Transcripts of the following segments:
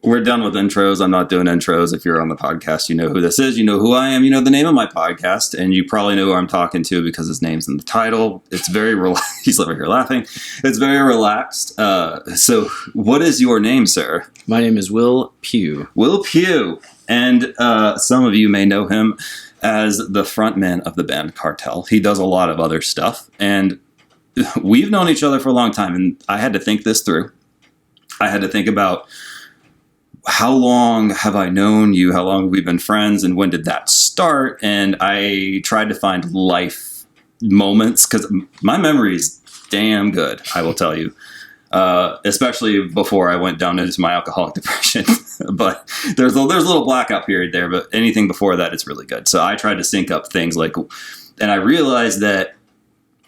We're done with intros. I'm not doing intros. If you're on the podcast, you know who this is. You know who I am. You know the name of my podcast. And you probably know who I'm talking to because his name's in the title. It's very relaxed. He's over here laughing. It's very relaxed. So what is your name, sir? My name is Will Pugh. Will Pugh. And some of you may know him as the frontman of the band Cartel. He does a lot of other stuff. And we've known each other for a long time. And I had to think this through. I had to think about how long have I known you? How long have we been friends? And when did that start? And I tried to find life moments because my memory is damn good, I will tell you. Especially before I went down into my alcoholic depression. But there's a little blackout period there, but anything before that, it's really good. So I tried to sync up things and I realized that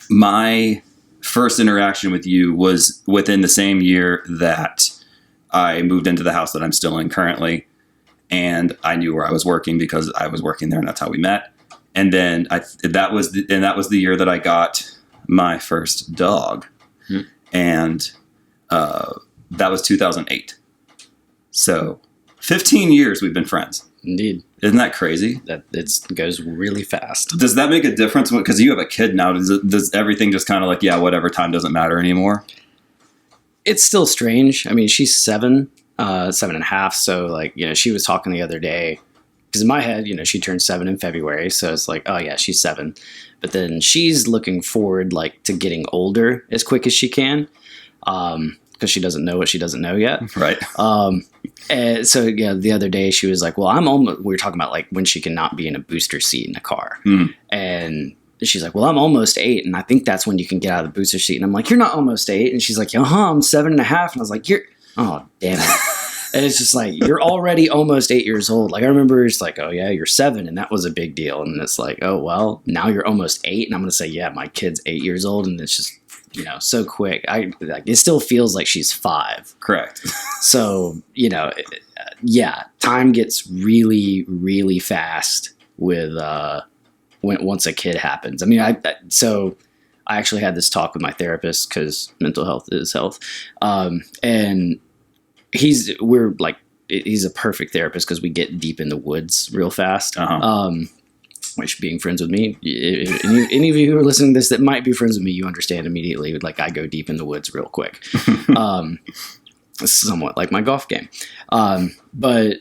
my first interaction with you was within the same year that I moved into the house that I'm still in currently, and I knew where I was working because I was working there, and that's how we met. And then that was the year that I got my first dog, and that was 2008. So 15 years we've been friends. Indeed. Isn't that crazy? That it goes really fast. Does that make a difference? Because you have a kid now. Does everything just kind of like, yeah, whatever, time doesn't matter anymore? It's still strange. I mean, she's 7 and a half. So like, she was talking the other day because in my head, she turned 7 in February. So it's like, oh yeah, she's 7. But then she's looking forward like to getting older as quick as she can. Because she doesn't know what she doesn't know yet. Right. And so yeah, the other day she was like, well, we were talking about like when she cannot be in a booster seat in a car. And she's like, well, I'm almost 8. And I think that's when you can get out of the booster seat. And I'm like, you're not almost 8. And she's like, I'm 7 and a half. And I was like, oh, damn it. And it's just like, you're already almost 8 years old. Like I remember it's like, oh yeah, you're 7. And that was a big deal. And it's like, oh, well, now you're almost 8. And I'm going to say, yeah, my kid's 8 years old. And it's just, so quick. It still feels like she's 5. Correct. So, yeah, time gets really, really fast with, once a kid happens. I mean, I actually had this talk with my therapist because mental health is health. And he's a perfect therapist because we get deep in the woods real fast. Which being friends with me, any of you who are listening to this that might be friends with me, you understand immediately. Like I go deep in the woods real quick. Somewhat like my golf game. But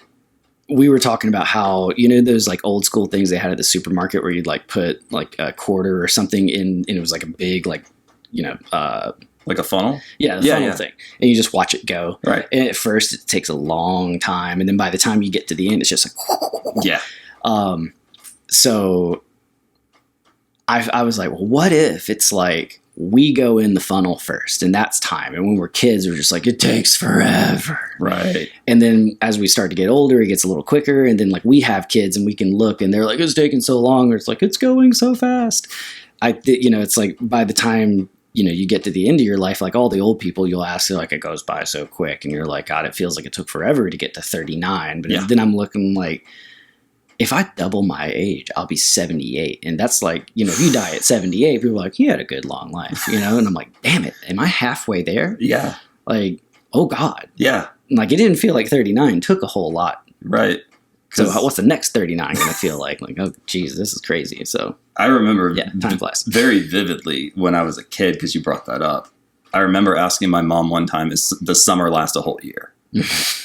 we were talking about how, those like old school things they had at the supermarket where you'd like put like a quarter or something in, and it was like a big, like, like a funnel? Yeah, the funnel thing. And you just watch it go. Right. And at first it takes a long time. And then by the time you get to the end, it's just like, yeah. So I was like, well, what if it's like we go in the funnel first and that's time. And when we're kids, we're just like, it takes forever. Right. And then as we start to get older, it gets a little quicker. And then like we have kids and we can look and they're like, it's taking so long. Or it's like, it's going so fast. It's like by the time, you get to the end of your life, like all the old people, you'll ask, like, it goes by so quick. And you're like, God, it feels like it took forever to get to 39. But then I'm looking like, if I double my age, I'll be 78. And that's like, if you die at 78, people are like, you had a good long life, And I'm like, damn it. Am I halfway there? Yeah. Like, oh God. Yeah. Like, it didn't feel like 39 took a whole lot. Right. So what's the next 39 going to feel like? Like, oh, geez, this is crazy. So I remember time flies. Very vividly when I was a kid, because you brought that up. I remember asking my mom one time, does the summer last a whole year?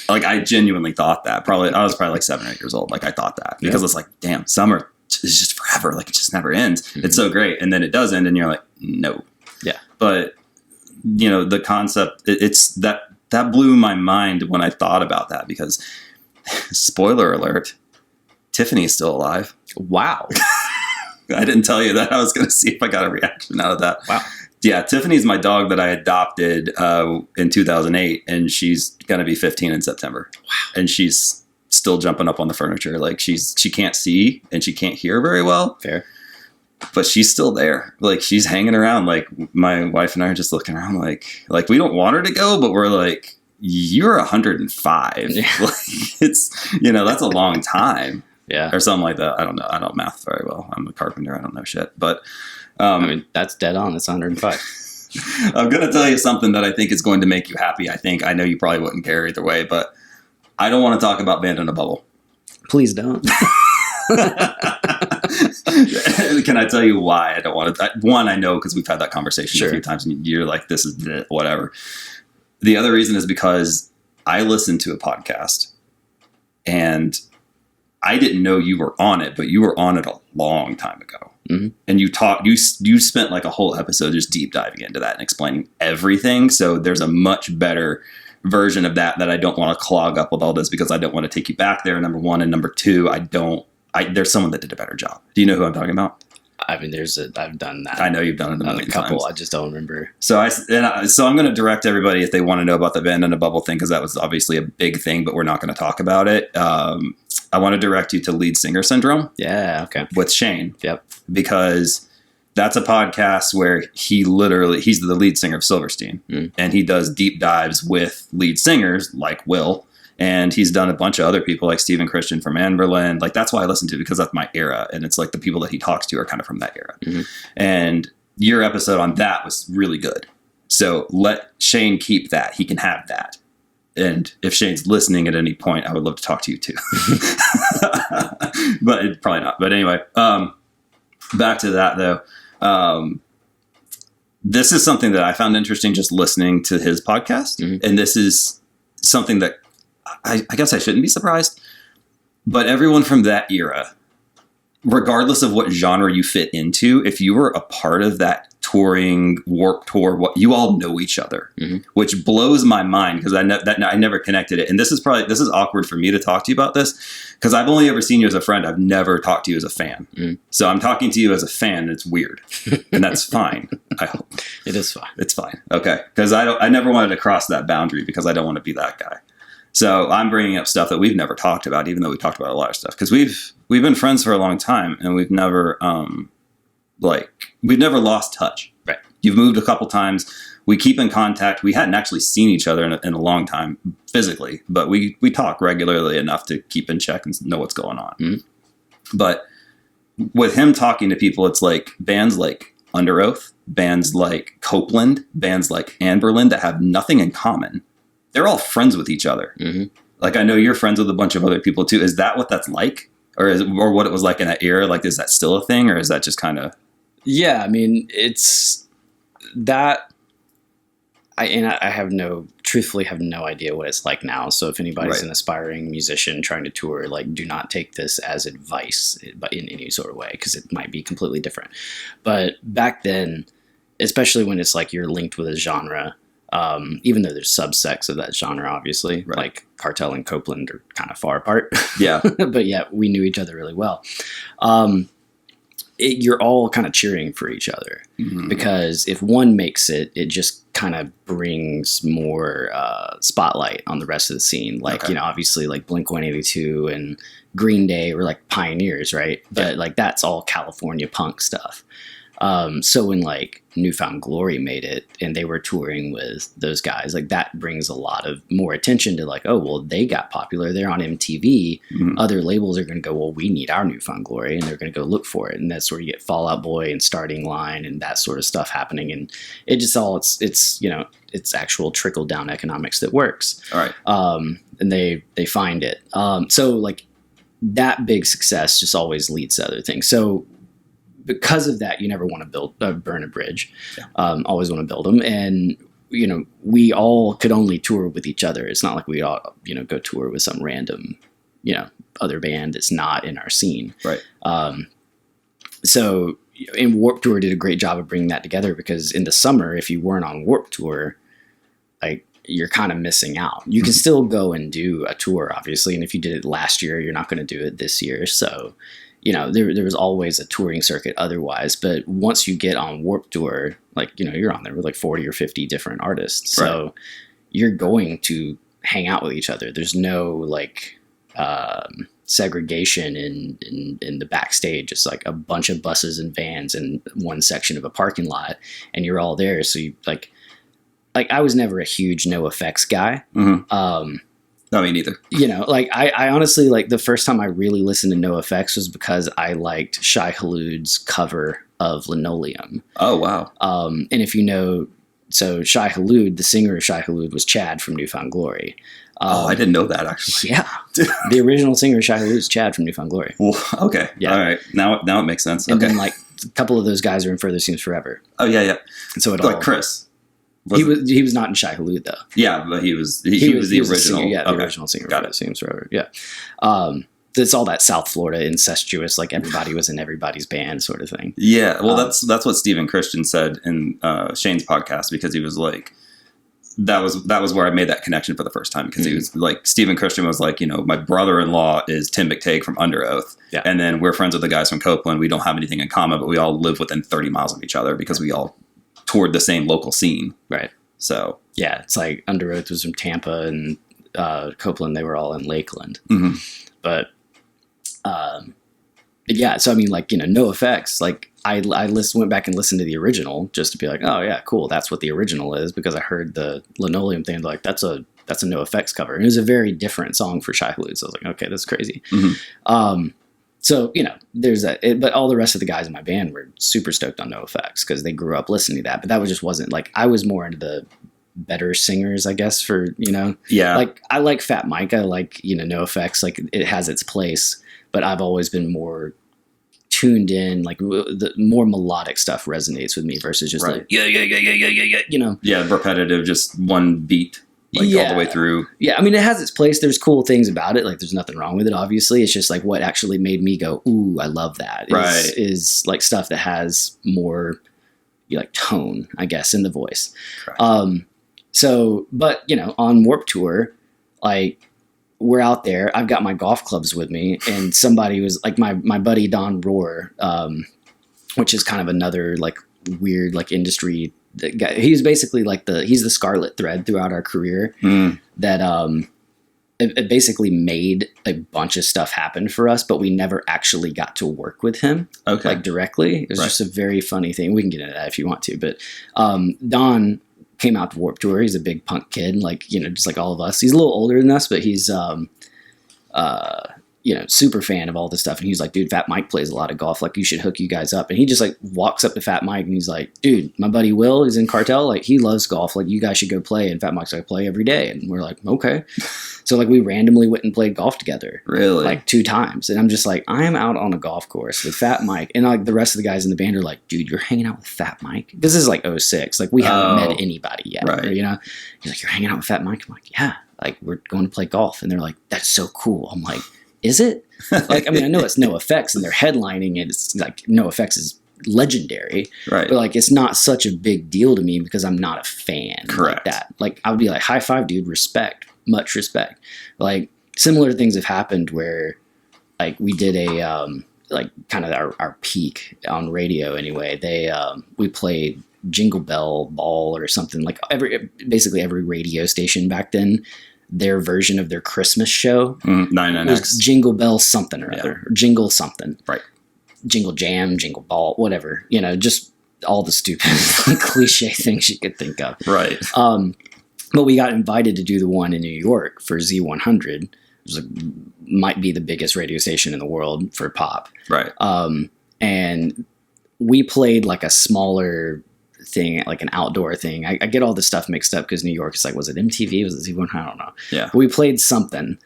Like I genuinely thought that. I was probably like 7 or 8 years old. Like I thought that because it's like, damn, summer is just forever. Like it just never ends. Mm-hmm. It's so great, and then it does end, and you're like, no. Yeah. But the concept, it's that blew my mind when I thought about that because, spoiler alert, Tiffany is still alive. Wow. I didn't tell you that. I was going to see if I got a reaction out of that. Wow. Yeah, Tiffany's my dog that I adopted in 2008, and she's going to be 15 in September. Wow. And she's still jumping up on the furniture. Like she can't see and she can't hear very well. Fair. But she's still there. Like she's hanging around. Like my wife and I are just looking around like we don't want her to go, but we're like, you're 105. Yeah. Like it's, that's a long time. Yeah. Or something like that. I don't know. I don't math very well. I'm a carpenter. I don't know shit. But that's dead on. It's 105. I'm going to tell you something that I think is going to make you happy. I know you probably wouldn't care either way, but I don't want to talk about Band in a Bubble. Please don't. Can I tell you why I don't want to? One, I know because we've had that conversation Sure. a few times, and you're like, "This is whatever." The other reason is because I listened to a podcast, and I didn't know you were on it, but you were on it a long time ago, and you talked. You spent like a whole episode just deep diving into that and explaining everything. So there's a much better version of that I don't want to clog up with all this because I don't want to take you back there. Number one, and number two, there's someone that did a better job. Do you know who I'm talking about? I mean, I've done that. I know you've done it a couple. times. I just don't remember. So I'm going to direct everybody if they want to know about the Band in a Bubble thing, because that was obviously a big thing, but we're not going to talk about it. I want to direct you to Lead Singer Syndrome. Yeah. Okay. With Shane. Yep. Because that's a podcast where he's the lead singer of Silverstein, and he does deep dives with lead singers like Will. And he's done a bunch of other people like Stephen Christian from Anberlin. Like, that's why I listen to it, because that's my era. And it's like the people that he talks to are kind of from that era. And your episode on that was really good. So let Shane keep that. He can have that. And if Shane's listening at any point, I would love to talk to you too. But probably not. But anyway, back to that though. This is something that I found interesting just listening to his podcast. And this is something that I guess I shouldn't be surprised, but everyone from that era, regardless of what genre you fit into, if you were a part of that touring Warped Tour, what you all know each other, which blows my mind because I never connected it. And this is awkward for me to talk to you about this because I've only ever seen you as a friend. I've never talked to you as a fan. So I'm talking to you as a fan. And it's weird, and that's fine. I hope it is fine. It's fine. Okay, because I never wanted to cross that boundary because I don't want to be that guy. So I'm bringing up stuff that we've never talked about, even though we talked about a lot of stuff, because we've been friends for a long time and we've never lost touch. Right. You've moved a couple times. We keep in contact. We hadn't actually seen each other in a long time physically, but we talk regularly enough to keep in check and know what's going on. But with him talking to people, it's like bands like Under Oath, bands like Copeland, bands like Anberlin that have nothing in common. They're all friends with each other. Like, I know you're friends with a bunch of other people too. Is that what that's like? Or what it was like in that era? Like, is that still a thing, or is that just kind of... Yeah, I mean, it's that... truthfully have no idea what it's like now. So if anybody's an aspiring musician trying to tour, like, do not take this as advice in any sort of way, because it might be completely different. But back then, especially when it's like you're linked with a genre... even though there's subsects of that genre, obviously, like Cartel and Copeland are kind of far apart. Yeah. But yeah, we knew each other really well. You're all kind of cheering for each other because if one makes it, it just kind of brings more spotlight on the rest of the scene. Like, obviously like Blink-182 and Green Day were like pioneers, right? But like that's all California punk stuff. So when like Newfound Glory made it and they were touring with those guys, like that brings a lot of more attention to like, oh, well, they got popular. They're on MTV. Other labels are going to go, well, we need our Newfound Glory, and they're going to go look for it. And that's where you get Fall Out Boy and Starting Line and that sort of stuff happening. And it just it's actual trickle down economics that works. All right. And they find it. So like that big success just always leads to other things. So because of that, you never want to burn a bridge. Always want to build them. And, we all could only tour with each other. It's not like we all, go tour with some random, other band that's not in our scene. Right. So in Warped Tour did a great job of bringing that together, because in the summer, if you weren't on Warped Tour, like you're kind of missing out. You can still go and do a tour, obviously. And if you did it last year, you're not going to do it this year. So, there was always a touring circuit otherwise. But once you get on Warped Tour, like, you're on there with like 40 or 50 different artists. So you're going to hang out with each other. There's no like segregation in the backstage. It's like a bunch of buses and vans in one section of a parking lot, and you're all there. So you like I was never a huge NoFX guy. No, me neither. Like I honestly, like the first time I really listened to NoFX was because I liked Shai Hulud's cover of Linoleum. Oh, wow. And if you know so Shai Hulud, the singer of Shai Hulud, was Chad from Newfound Glory. I didn't know that, actually. Yeah. The original singer of Shai Hulud is Chad from Newfound Glory. Well, okay. Yeah. All right. Now it makes sense. And okay. then, like, a couple of those guys are in Further Seems Forever. Oh, yeah. And so like Chris. He was not in Shai Hulud, though. Yeah, but he was the original. Singer, the original singer of Further Seems Forever. Yeah. It's all that South Florida incestuous, like everybody was in everybody's band sort of thing. Yeah. Well, that's what Stephen Christian said in Shane's podcast, because he was like, that was where I made that connection for the first time, because he was like, Stephen Christian was like, my brother-in-law is Tim McTague from Under Oath. Yeah. And then we're friends with the guys from Copeland. We don't have anything in common, but we all live within 30 miles of each other because we all toured the same local scene. Right. So yeah, it's like Under Oath was from Tampa, and Copeland, they were all in Lakeland. Mm-hmm. But yeah, so I mean, like, no effects. Like I went back and listened to the original just to be like, oh yeah, cool, that's what the original is, because I heard the Linoleum thing, like that's a No Effects cover, and it was a very different song for Shai Hulud. So I was like, okay, that's crazy. Mm-hmm. So there's that. But all the rest of the guys in my band were super stoked on No Effects because they grew up listening to that. But that wasn't like, I was more into the better singers, I guess, for Yeah. Like I like Fat Mike, I like No Effects, like it has its place, but I've always been more tuned in, like the more melodic stuff resonates with me versus just like yeah, yeah, repetitive, just one beat all the way through. Yeah, I mean, it has its place. There's cool things about it, like there's nothing wrong with it, obviously. It's just like what actually made me go, ooh, I love that is like stuff that has more like tone, I guess, in the voice. Correct. So, but on Warped Tour, like we're out there, I've got my golf clubs with me, and somebody was like my buddy Don Rohr, which is kind of another like weird like industry guy. He's basically like he's the scarlet thread throughout our career that it basically made a bunch of stuff happen for us, but we never actually got to work with him like directly. It was just a very funny thing. We can get into that if you want to, but Don came out to Warped Tour. He's a big punk kid, like, just like all of us. He's a little older than us, but he's, super fan of all this stuff. And he's like, dude, Fat Mike plays a lot of golf. Like, you should hook you guys up. And he just like walks up to Fat Mike and he's like, dude, my buddy Will is in Cartel. Like, he loves golf. Like, you guys should go play. And Fat Mike's like, play every day. And we're like, okay. So like we randomly went and played golf together. Really? Like 2 times. And I'm just like, I am out on a golf course with Fat Mike. And like the rest of the guys in the band are like, dude, you're hanging out with Fat Mike? This is like 2006. Like we haven't met anybody yet. Right. He's like, you're hanging out with Fat Mike? I'm like, yeah. Like we're going to play golf. And they're like, that's so cool. I'm like, is it? Like, I mean, I know it's No Effects and they're headlining it. It's like No Effects is legendary. Right. But like, it's not such a big deal to me because I'm not a fan. Correct. Like that. Like I would be like, high five, dude, respect. Much respect. Like similar things have happened where like we did a like kind of our peak on radio anyway. They we played Jingle Bell Ball or something, like basically every radio station back then, their version of their Christmas show 99X was Jingle Bell something or other, or Jingle something, right? Jingle Jam, Jingle Ball, whatever, just all the stupid cliche things you could think of, right? But we got invited to do the one in New York for Z100. It was might be the biggest radio station in the world for pop. Right. And we played like a smaller thing, like an outdoor thing. I get all this stuff mixed up because New York is like, was it MTV? Was it Z100? I don't know. Yeah. But we played something,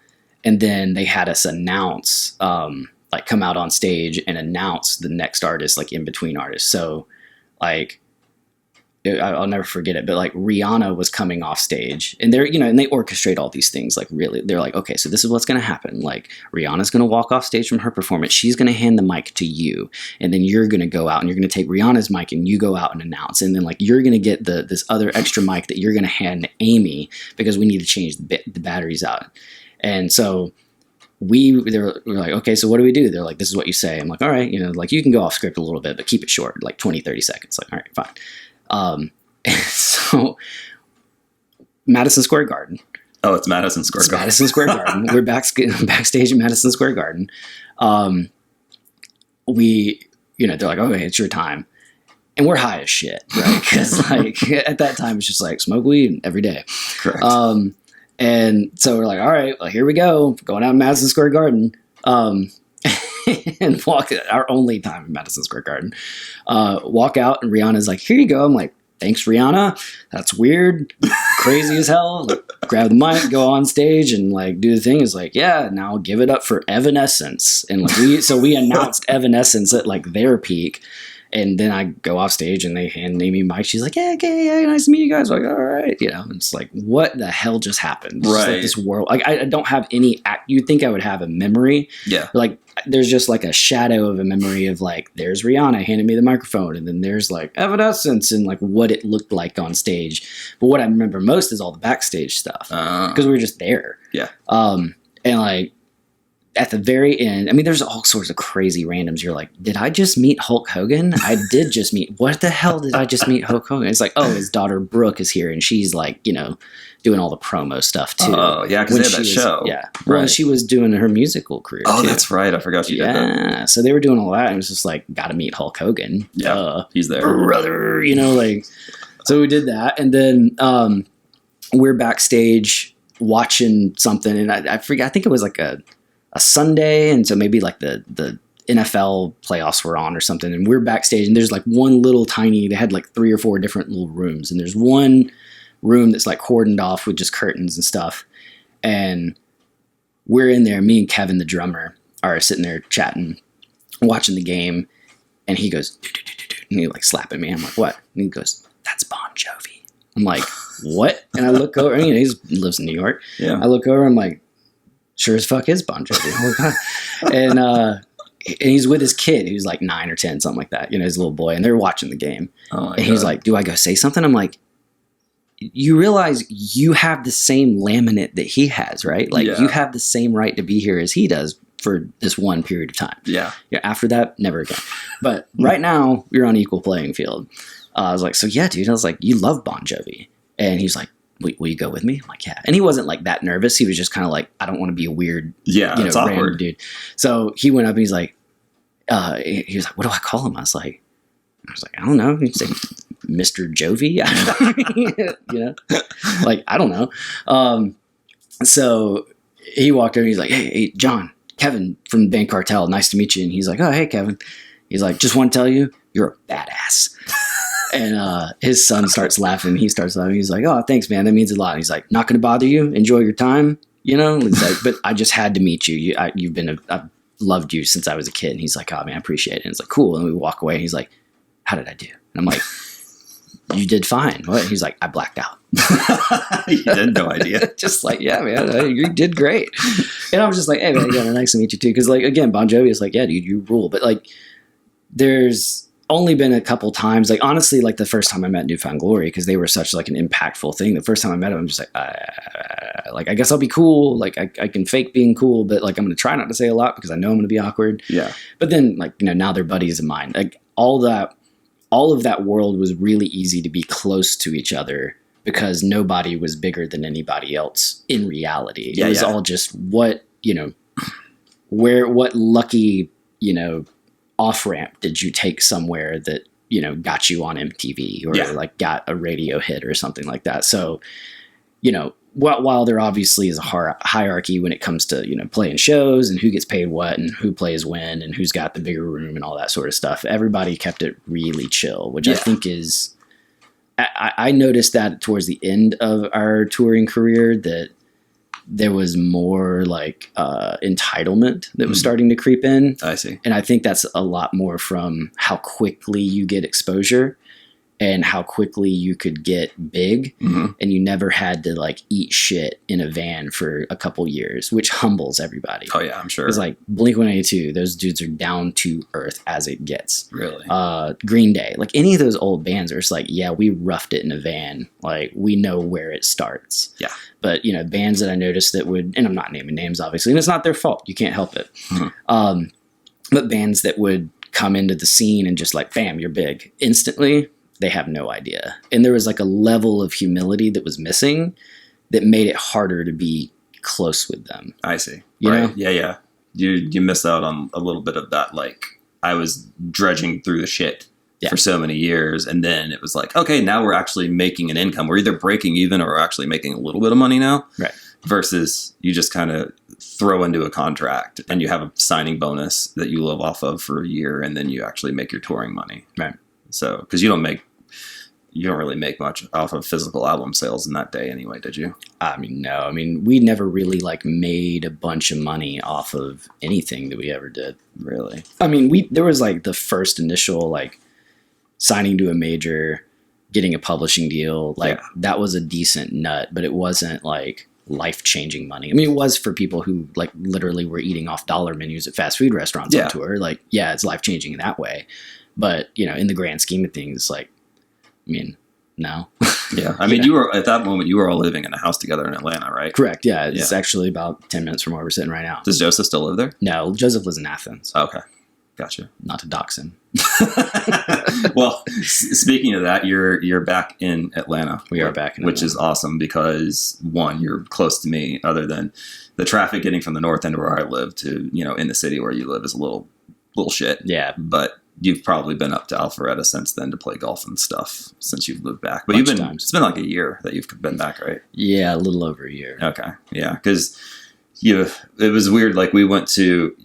and then they had us announce, like come out on stage and announce the next artist, like in between artists. So like, I'll never forget it, but like Rihanna was coming off stage, and they're, and they orchestrate all these things. Like really, they're like, okay, so this is what's going to happen. Like Rihanna's going to walk off stage from her performance. She's going to hand the mic to you, and then you're going to go out and you're going to take Rihanna's mic and you go out and announce. And then like, you're going to get this other extra mic that you're going to hand to Amy because we need to change the batteries out. And so we were like, okay, so what do we do? They're like, this is what you say. I'm like, all right, like you can go off script a little bit, but keep it short, like 20, 30 seconds. Like, all right, fine. So Madison Square Garden. Oh, it's Madison Square Garden. Madison Square Garden. We're backstage at Madison Square Garden. We, they're like, okay, it's your time. And we're high as shit, right? Because like at that time, it's just like smoke weed every day. Correct. And so we're like, all right, well, here we go. Going out in Madison Square Garden. And walk our only time in Madison Square Garden. Walk out and Rihanna's like, here you go. I'm like, thanks, Rihanna. That's weird. Crazy as hell. Like, grab the mic, go on stage and like do the thing. Is like, yeah, now give it up for Evanescence. And like we announced Evanescence at like their peak. And then I go off stage and they hand me mic. She's like, yeah, okay, yeah, nice to meet you guys. I'm like, all right. You know, it's like, what the hell just happened? It's just like this world. Like, I don't have any, you'd think I would have a memory. Yeah. Like, there's just like a shadow of a memory of like, there's Rihanna handing me the microphone. And then there's like Evanescence and like what it looked like on stage. But what I remember most is all the backstage stuff. Because we were just there. Yeah. And like, at the very end, I mean, there's all sorts of crazy randoms. You're like, did I just meet Hulk Hogan? I did just meet, what the hell did I just meet Hulk Hogan? It's like, oh, his daughter Brooke is here and she's like, you know, doing all the promo stuff too. Oh, yeah, because they had that show. Yeah. Well, she was doing her musical career too. that's right. I forgot she did that. Yeah. So they were doing all that and it was just like, gotta meet Hulk Hogan. Yeah, he's there. Brother, you know, like, so we did that. And then we're backstage watching something and I forget, I think it was like a Sunday, and so maybe like the NFL playoffs were on or something, and we're backstage and there's like one little tiny, they had like 3 or 4 different little rooms, and there's one room that's like cordoned off with just curtains and stuff, and we're in there, me and Kevin the drummer are sitting there chatting, watching the game, and he goes and he like slapping me. I'm like, what? And he goes, that's Bon Jovi. I'm like, what? And I look over, you know, he lives in New York. Yeah. I look over, I'm like, sure as fuck is Bon Jovi. And he's with his kid who's like 9 or 10, something like that, you know, his little boy, and they're watching the game. And he's like, do I go say something? I'm like, you realize you have the same laminate that he has, right? Like you have the same right to be here as he does for this one period of time. Yeah. After that, never again. But right now you're on equal playing field. I was like, so yeah, dude. I was like, you love Bon Jovi. And he's like, will you go with me? I'm like, yeah. And he wasn't like that nervous. He was just kind of like, I don't want to be a weird, it's awkward, dude. So he went up and he's like, he was like, what do I call him? I was like, I don't know. He'd say Mr. Jovi. You know, like, I don't know. So he walked over and he's like, hey, John, Kevin from the band Cartel. Nice to meet you. And he's like, oh, hey, Kevin. He's like, just want to tell you, you're a badass. And his son starts laughing. He starts laughing. He's like, oh, thanks, man. That means a lot. And he's like, not going to bother you. Enjoy your time. You know, and he's like, but I just had to meet you. You've been I've loved you since I was a kid. And he's like, oh, man, I appreciate it. And it's like, cool. And we walk away. And he's like, how did I do? And I'm like, you did fine. What? He's like, I blacked out. You had no idea. Just like, yeah, man, you did great. And I was just like, hey, man, again, nice to meet you too. Because like, again, Bon Jovi is like, yeah, dude, you rule. But like, there's only been a couple times, like honestly, like the first time I met Newfound Glory, because they were such like an impactful thing. The first time I met him, I'm just like I guess I'll be cool. Like I can fake being cool, but like I'm going to try not to say a lot because I know I'm going to be awkward. Yeah. But then like, you know, now they're buddies of mine. Like all of that world was really easy to be close to each other because nobody was bigger than anybody else in reality. It was all just what lucky, you know, off ramp did you take somewhere that, you know, got you on MTV or like got a radio hit or something like that. So, you know, while there obviously is a hierarchy when it comes to, you know, playing shows and who gets paid what and who plays when and who's got the bigger room and all that sort of stuff, everybody kept it really chill, which I think is, I noticed that towards the end of our touring career that there was more like entitlement that was starting to creep in. I see. And I think that's a lot more from how quickly you get exposure and how quickly you could get big. And you never had to like eat shit in a van for a couple years, which humbles everybody. Oh yeah, I'm sure. It's like Blink-182, those dudes are down to earth as it gets. Really? Green Day, like any of those old bands are just like, yeah, we roughed it in a van. Like we know where it starts. Yeah. But, you know, bands that I noticed that would, and I'm not naming names, obviously, and it's not their fault. You can't help it. But bands that would come into the scene and just like, bam, you're big instantly, they have no idea. And there was like a level of humility that was missing that made it harder to be close with them. I see. You know? Yeah. You missed out on a little bit of that. Like I was dredging through the shit for so many years. And then it was like, okay, now we're actually making an income. We're either breaking even or we're actually making a little bit of money now. Right. Versus you just kind of throw into a contract and you have a signing bonus that you live off of for a year. And then you actually make your touring money. Right. So, cause you don't make you don't really make much off of physical album sales in that day anyway, did you? I mean, no. I mean, we never really like made a bunch of money off of anything that we ever did. Really? I mean, there was like the first initial like signing to a major, getting a publishing deal. Like that was a decent nut, but it wasn't like life-changing money. I mean, it was for people who like literally were eating off dollar menus at fast food restaurants on tour. Like, yeah, it's life-changing in that way. But, you know, in the grand scheme of things, like, I mean, no. Yeah. I mean, you were, at that moment, you were all living in a house together in Atlanta, right? Correct. Yeah. It's actually about 10 minutes from where we're sitting right now. Does Joseph still live there? No, Joseph lives in Athens. Okay. Gotcha. Not to dox him. Well, speaking of that, you're back in Atlanta. We are back in Atlanta. Which Atlanta. is awesome because, one, you're close to me, other than the traffic getting from the north end of where I live to, you know, in the city where you live is a little shit. Yeah. But you've probably been up to Alpharetta since then to play golf and stuff since you've moved back. But it's been like a year that you've been back, right? Yeah, a little over a year. Okay. Yeah. Because it was weird. Like we went to,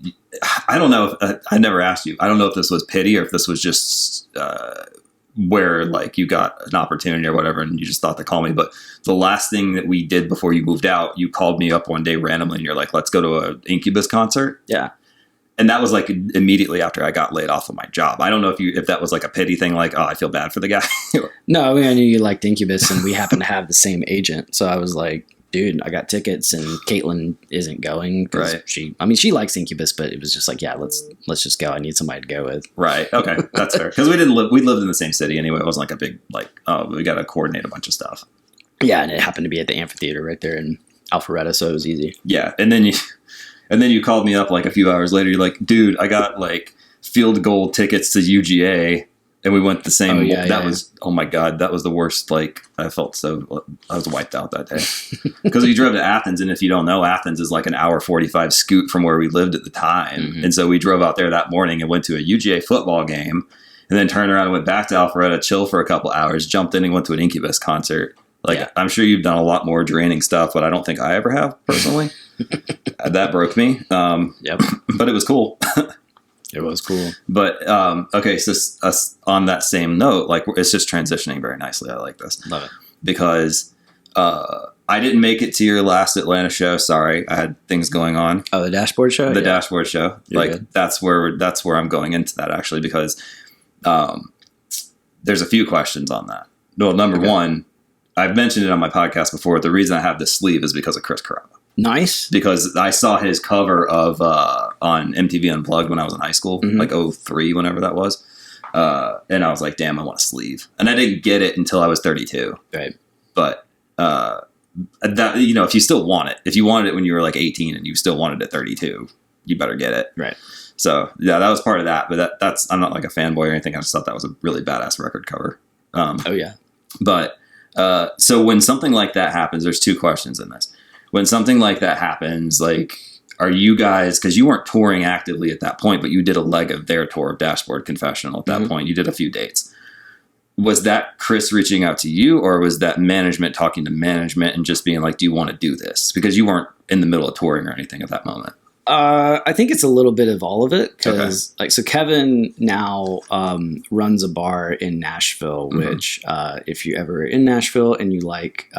I don't know if I never asked you. I don't know if this was pity or if this was just where like you got an opportunity or whatever and you just thought to call me. But the last thing that we did before you moved out, you called me up one day randomly and you're like, let's go to an Incubus concert. Yeah. And that was like immediately after I got laid off of my job. I don't know if that was like a pity thing, like, oh, I feel bad for the guy. No, I mean, I knew you liked Incubus and we happened to have the same agent. So I was like, dude, I got tickets and Caitlin isn't going. Right. She likes Incubus, but it was just like, yeah, let's just go. I need somebody to go with. Right. Okay. That's fair. Because we lived in the same city anyway. It wasn't like a big, like, oh, we got to coordinate a bunch of stuff. Yeah. And it happened to be at the amphitheater right there in Alpharetta. So it was easy. Yeah. And then you called me up like a few hours later. You're like, dude, I got like field goal tickets to UGA. And we went the same. Oh my God, that was the worst. Like I was wiped out that day because you drove to Athens. And if you don't know, Athens is like an hour 45 scoot from where we lived at the time. Mm-hmm. And so we drove out there that morning and went to a UGA football game and then turned around and went back to Alpharetta, chill for a couple hours, jumped in and went to an Incubus concert. Like I'm sure you've done a lot more draining stuff, but I don't think I ever have personally. That broke me. Yep. But it was cool. It was cool. But, okay, so on that same note, like, it's just transitioning very nicely. I like this. Love it. Because I didn't make it to your last Atlanta show. Sorry. I had things going on. Oh, the Dashboard show? The Dashboard show. You're like, good. that's where I'm going into that, actually, because there's a few questions on that. Well, number one, I've mentioned it on my podcast before. The reason I have this sleeve is because of Chris Caraba. Nice. Because I saw his cover of on MTV Unplugged when I was in high school, like 03, whenever that was. And I was like, damn, I want a sleeve. And I didn't get it until I was 32. Right. But, that, you know, if you still want it, if you wanted it when you were like 18 and you still wanted it at 32, you better get it. Right. So, yeah, that was part of that. But that's I'm not like a fanboy or anything. I just thought that was a really badass record cover. Oh, yeah. But so when something like that happens, there's two questions in this. When something like that happens, like, are you guys, because you weren't touring actively at that point, but you did a leg of their tour of Dashboard Confessional at that point. You did a few dates. Was that Chris reaching out to you, or was that management talking to management and just being like, do you want to do this? Because you weren't in the middle of touring or anything at that moment. I think it's a little bit of all of it because, so Kevin now runs a bar in Nashville, which if you ever in Nashville and you like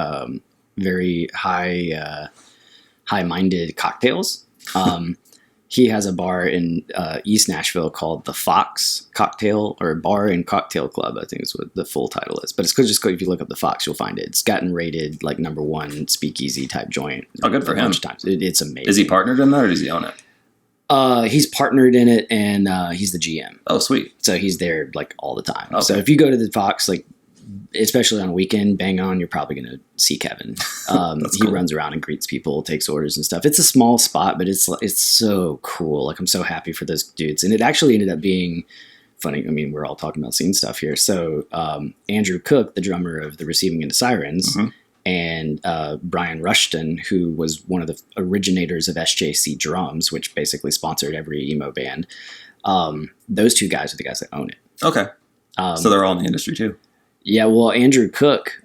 very high-minded cocktails, he has a bar in East Nashville called the Fox Cocktail, or Bar and Cocktail Club, I think is what the full title is. But it's just if you look up the Fox, you'll find it. It's gotten rated like #1 speakeasy type joint. Oh, good for him. Times. It's amazing. Is he partnered in that, or does he own it? He's partnered in it, and he's the GM. Oh, sweet. So he's there like all the time. Okay. So if you go to the Fox, like especially on a weekend, bang on, you're probably going to see Kevin. He runs around and greets people, takes orders and stuff. It's a small spot, but it's so cool. Like I'm so happy for those dudes. And it actually ended up being funny. I mean, we're all talking about scene stuff here. So Andrew Cook, the drummer of the Receiving Into Sirens, and Brian Rushton, who was one of the originators of SJC Drums, which basically sponsored every emo band. Those two guys are the guys that own it. Okay. So they're all in the industry too. Yeah, well, Andrew Cook,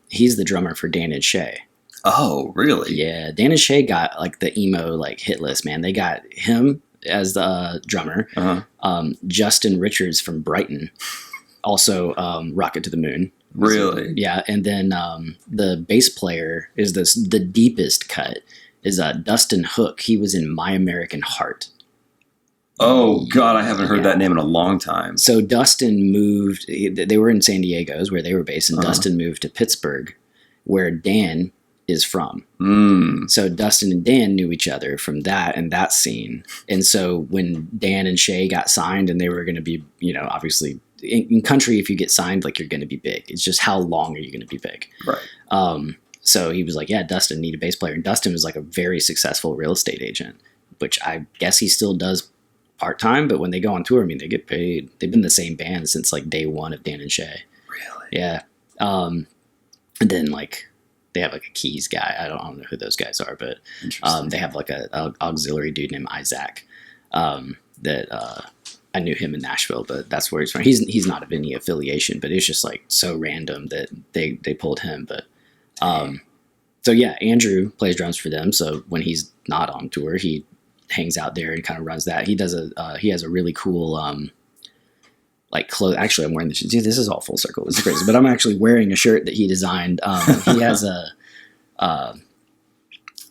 he's the drummer for Dan and Shay. Oh, really? Yeah, Dan and Shay got like the emo like hit list, man. They got him as the drummer. Justin Richards from Brighton, also Rocket to the Moon. Really? Yeah, and then the bass player is the deepest cut is Dustin Hook. He was in My American Heart. Oh God, I haven't heard that name in a long time. So Dustin moved. They were in San Diego, is where they were based, and Dustin moved to Pittsburgh, where Dan is from. So Dustin and Dan knew each other from that and that scene. And so when Dan and Shay got signed, and they were going to be, obviously in country, if you get signed, like, you're going to be big. It's just how long are you going to be big? Right. So he was like, yeah, Dustin, need a bass player. And Dustin was like a very successful real estate agent, which I guess he still does part-time, but when they go on tour, I mean, they get paid. They've been the same band since like day one of Dan and Shay. Really? Yeah. And then like they have like a keys guy. I don't know who those guys are, but they have like a auxiliary dude named Isaac that I knew him in Nashville, but that's where he's from. He's not of any affiliation, but it's just like so random that they pulled him. But so yeah, Andrew plays drums for them. So when he's not on tour, he hangs out there and kind of runs that. He does he has a really cool like clothes. Actually, I'm wearing this. Dude, this is all full circle. It's crazy, but I'm actually wearing a shirt that he designed. He has a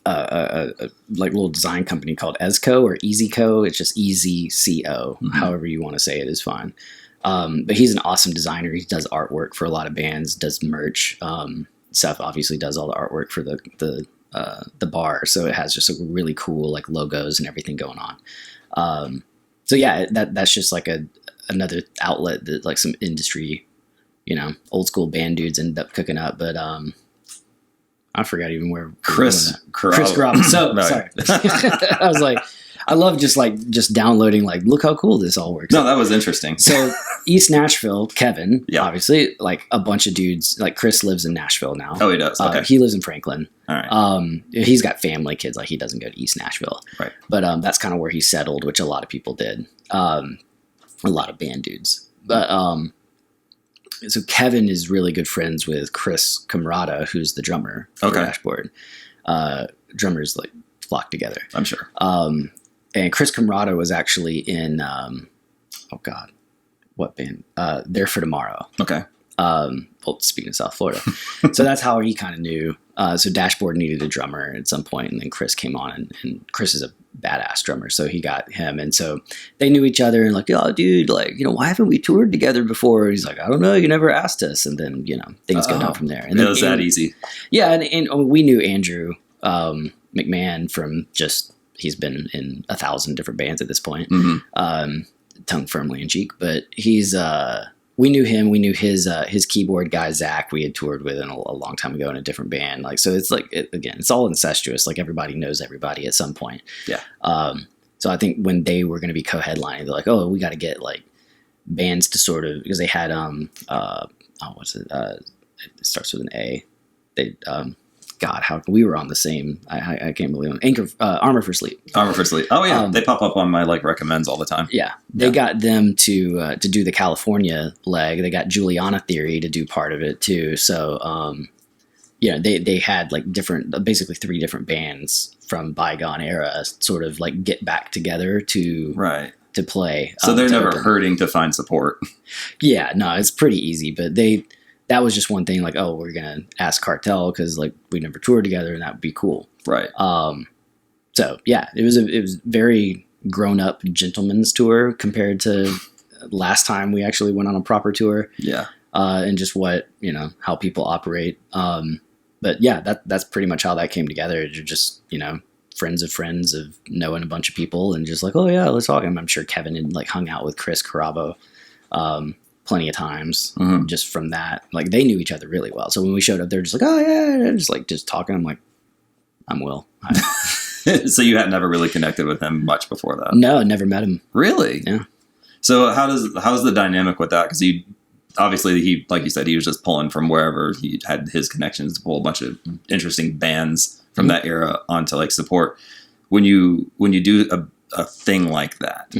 like little design company called Ezco or EasyCo. It's just Easy Co. However you want to say it is fine. But he's an awesome designer. He does artwork for a lot of bands. Does merch stuff. Obviously, does all the artwork for the bar, so it has just a really cool like logos and everything going on. So yeah, that's just like another outlet that like some industry, old school band dudes ended up cooking up. But I forgot even where Chris Carabba. So sorry, I was like, I love just downloading, like, look how cool this all works. No, that was interesting. So East Nashville, Kevin, obviously, like a bunch of dudes, like Chris lives in Nashville now. Oh, he does. Okay. He lives in Franklin. All right. He's got family, kids. Like, he doesn't go to East Nashville. Right. But that's kind of where he settled, which a lot of people did. A lot of band dudes. But so Kevin is really good friends with Chris Camrata, who's the drummer for Dashboard. Drummers like flock together. I'm sure. And Chris Camrata was actually in, what band? There for Tomorrow. Okay. Well, speaking of South Florida. So that's how he kind of knew. So Dashboard needed a drummer at some point, and then Chris came on, and Chris is a badass drummer, so he got him. And so they knew each other, and like, oh, dude, like, why haven't we toured together before? He's like, I don't know, you never asked us. And then, things go down from there. And it was that easy. Yeah, and we knew Andrew McMahon from just, he's been in 1,000 different bands at this point, tongue firmly in cheek. But we knew him. We knew his keyboard guy Zach. We had toured with him a long time ago in a different band. Like, so it's like again, it's all incestuous. Like, everybody knows everybody at some point. Yeah. So I think when they were going to be co-headlining, they're like, oh, we got to get like bands to sort of, because they had what's it? It starts with an A. They God, how we were on the same. I can't believe it. Armor for Sleep. Armor for Sleep. Oh yeah, they pop up on my like recommends all the time. Yeah, they got them to do the California leg. They got Juliana Theory to do part of it too. So they had like basically 3 different bands from bygone era, sort of like get back together to play. So they're never hurting to find support. Yeah, no, it's pretty easy, but that was just one thing, like, oh, we're going to ask Cartel because, like, we never toured together and that would be cool. Right. So, yeah, it was very grown-up gentleman's tour compared to last time we actually went on a proper tour. Yeah. And just what, how people operate. But, yeah, that's pretty much how that came together. You're just, friends of knowing a bunch of people and just like, oh, yeah, let's talk. I'm sure Kevin had, like, hung out with Chris Carabba plenty of times just from that. Like, they knew each other really well. So when we showed up, they're just like, oh yeah, and just talking. I'm like, I'm Will. So you had never really connected with him much before that? No, never met him. Really? Yeah. So how's the dynamic with that? Because he obviously, like you said, he was just pulling from wherever he had his connections to pull a bunch of interesting bands from that era onto like support. When you do a thing like that,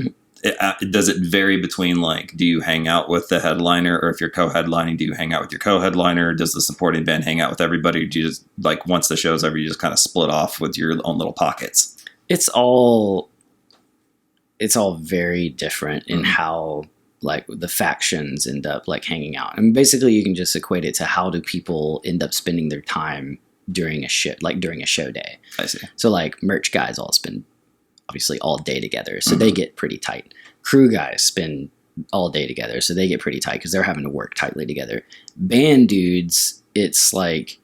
does it vary between, like, do you hang out with the headliner, or if you're co-headlining, do you hang out with your co-headliner? Does the supporting band hang out with everybody? Or do you just, like, once the show's over, you just kind of split off with your own little pockets? It's all very different in how like the factions end up like hanging out. And basically you can just equate it to how do people end up spending their time during a show day. I see. So like merch guys all spend obviously all day together. So they get pretty tight. Crew guys spend all day together. So they get pretty tight because they're having to work tightly together. Band dudes, it's like,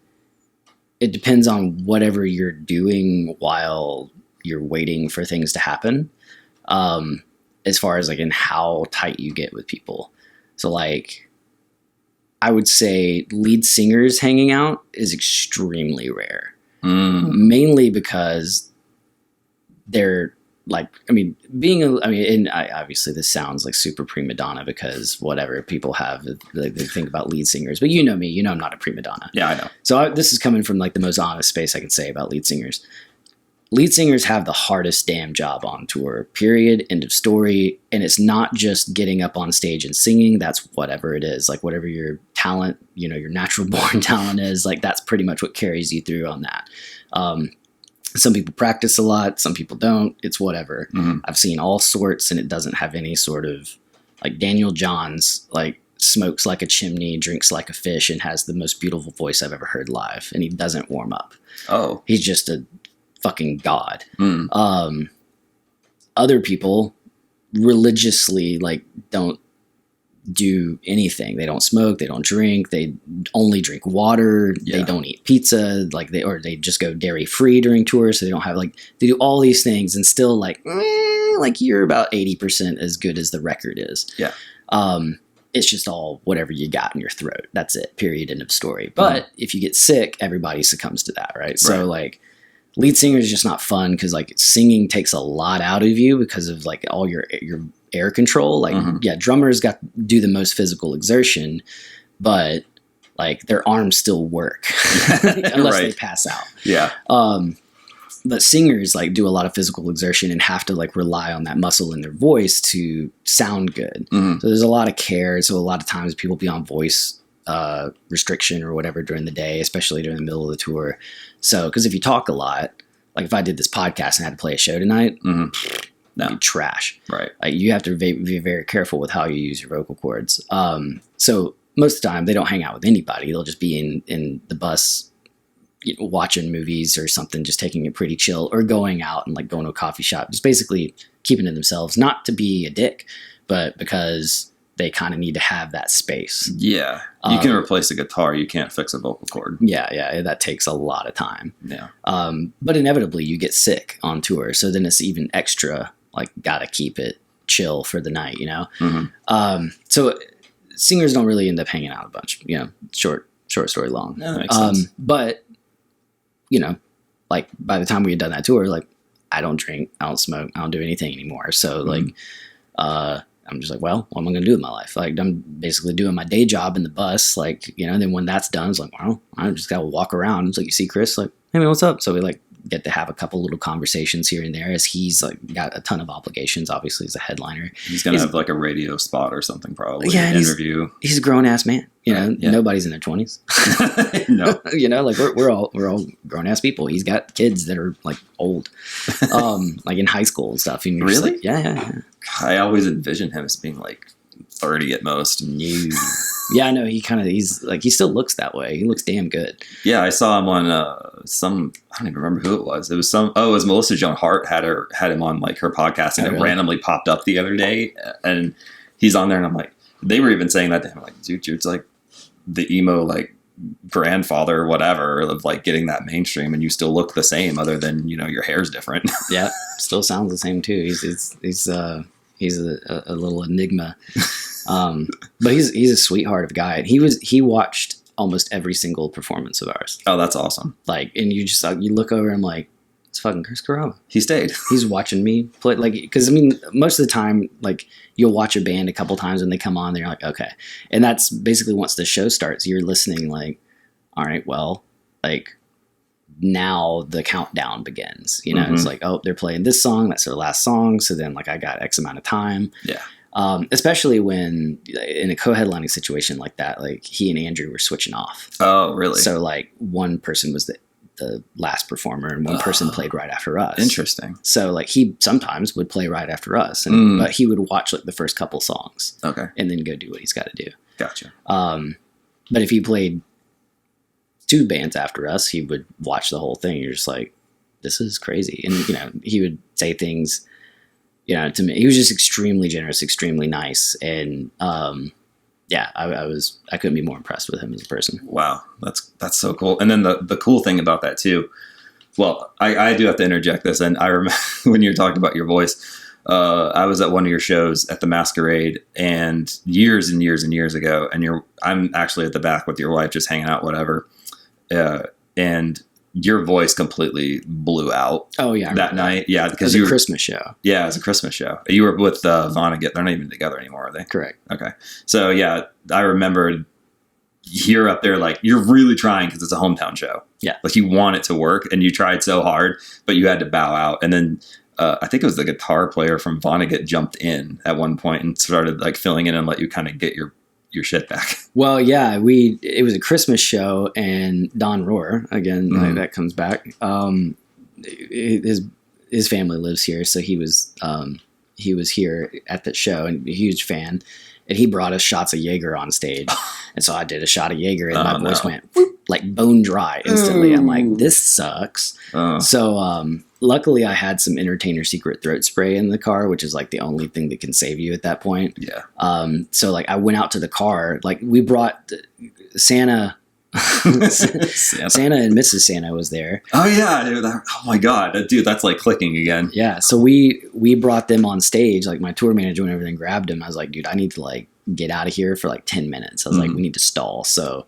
it depends on whatever you're doing while you're waiting for things to happen. As far as like in how tight you get with people. So like, I would say lead singers hanging out is extremely rare. Mainly because they're like, I mean, obviously this sounds like super prima donna because whatever people have, they think about lead singers, but you know me, I'm not a prima donna. Yeah, I know. So this is coming from like the most honest space I can say about lead singers. Lead singers have the hardest damn job on tour, period, end of story. And it's not just getting up on stage and singing. That's whatever it is, like whatever your talent, your natural born talent is, like that's pretty much what carries you through on that. Some people practice a lot. Some people don't. It's whatever. I've seen all sorts and it doesn't have any sort of like Daniel Johns, like smokes like a chimney, drinks like a fish and has the most beautiful voice I've ever heard live. And he doesn't warm up. Oh, he's just a fucking god. Other people religiously like don't do anything. They don't smoke, they don't drink, they only drink water, they don't eat pizza, like they just go dairy free during tours, so they don't have like, they do all these things and still like you're about 80% as good as the record is. It's just all whatever you got in your throat. That's it, period, end of story. But if you get sick, everybody succumbs to that, right? So like lead singer is just not fun because like singing takes a lot out of you because of like all your air control. Like drummers do the most physical exertion, but like their arms still work unless they pass out. But singers like do a lot of physical exertion and have to like rely on that muscle in their voice to sound good. So there's a lot of care. So a lot of times people be on voice restriction or whatever during the day, especially during the middle of the tour. So, because if you talk a lot, like if I did this podcast and had to play a show tonight, trash. Right. Like you have to be very careful with how you use your vocal cords. So most of the time they don't hang out with anybody. They'll just be in the bus, watching movies or something, just taking it pretty chill, or going out and like going to a coffee shop, just basically keeping to themselves, not to be a dick, but because they kind of need to have that space. Yeah. You can replace a guitar. You can't fix a vocal cord. Yeah. That takes a lot of time. Yeah. But inevitably you get sick on tour. So then it's even extra, like, gotta keep it chill for the night, So singers don't really end up hanging out a bunch, short story long. Yeah, that makes sense. But, like by the time we had done that tour, like I don't drink, I don't smoke, I don't do anything anymore. So like, I'm just like, well, what am I going to do with my life? Like, I'm basically doing my day job in the bus, like, and then when that's done, it's like, well, I just got to walk around. It's like, you see Chris, like, hey man, what's up? So we like get to have a couple little conversations here and there, as he's like got a ton of obligations, obviously, as a headliner. He's going to have like a radio spot or something, probably. Yeah. Interview. He's a grown ass man. Nobody's in their 20s. No. Like we're all grown ass people. He's got kids that are like old, like in high school and stuff. And really? Like, yeah. I always envision him as being like 30 at most. Yeah, I know. He still looks that way. He looks damn good. Yeah, I saw him on I don't even remember who it was. It was it was Melissa Joan Hart had him on like her podcast, and it randomly popped up the other day, and he's on there, and I'm like, they were even saying that to him, like, dude, you're like the emo like grandfather or whatever of like getting that mainstream, and you still look the same, other than your hair's different. Yeah, still sounds the same too. He's a little enigma. But he's a sweetheart of a guy. He watched almost every single performance of ours. Oh, that's awesome. Like, and you just you look over and I'm like, it's fucking Chris Carrabba. He stayed. He's watching me play, like, because I mean, most of the time, like, you'll watch a band a couple times when they come on, they're like, okay, and that's basically once the show starts, you're listening like, all right, well, like, now the countdown begins. It's like, oh, they're playing this song, that's their last song, so then like I got X amount of time. Yeah. Especially when in a co-headlining situation like that, like he and Andrew were switching off. Oh, really? So like one person was the the last performer, and one person played right after us. Interesting. So like he sometimes would play right after us, and but he would watch like the first couple songs, and then go do what he's got to do. Gotcha. But if he played 2 bands after us, he would watch the whole thing. You're just like, this is crazy. And, he would say things, to me. He was just extremely generous, extremely nice. And, I couldn't be more impressed with him as a person. Wow. That's so cool. And then the cool thing about that too, well, I do have to interject this. And I remember when you were talking about your voice, I was at one of your shows at the Masquerade, and years and years and years ago, and I'm actually at the back with your wife, just hanging out, whatever. And your voice completely blew out. Oh yeah, that night. Yeah, because it was a Christmas show. Yeah, it was a Christmas show. You were with Vonnegut. They're not even together anymore, are they? Correct. Okay. So yeah, I remember you're up there like you're really trying because it's a hometown show. Yeah, like you want it to work, and you tried so hard, but you had to bow out, and then. I think it was the guitar player from Vonnegut jumped in at one point and started like filling in and let you kind of get your shit back. Well, yeah, it was a Christmas show, and Don Rohr, again, that comes back. His family lives here. So he was here at that show, and a huge fan, and he brought us shots of Jaeger on stage. And so I did a shot of Jaeger, and my voice went whoop, like bone dry instantly. I'm like, this sucks. So, luckily I had some Entertainer Secret throat spray in the car, which is like the only thing that can save you at that point. Yeah. So like I went out to the car, like we brought Santa, Santa and Mrs. Santa was there. Oh yeah, dude. Oh my God, dude, that's like clicking again. Yeah. So we brought them on stage, like my tour manager went over there and grabbed him. I was like, dude, I need to like get out of here for like 10 minutes. I was like, we need to stall. So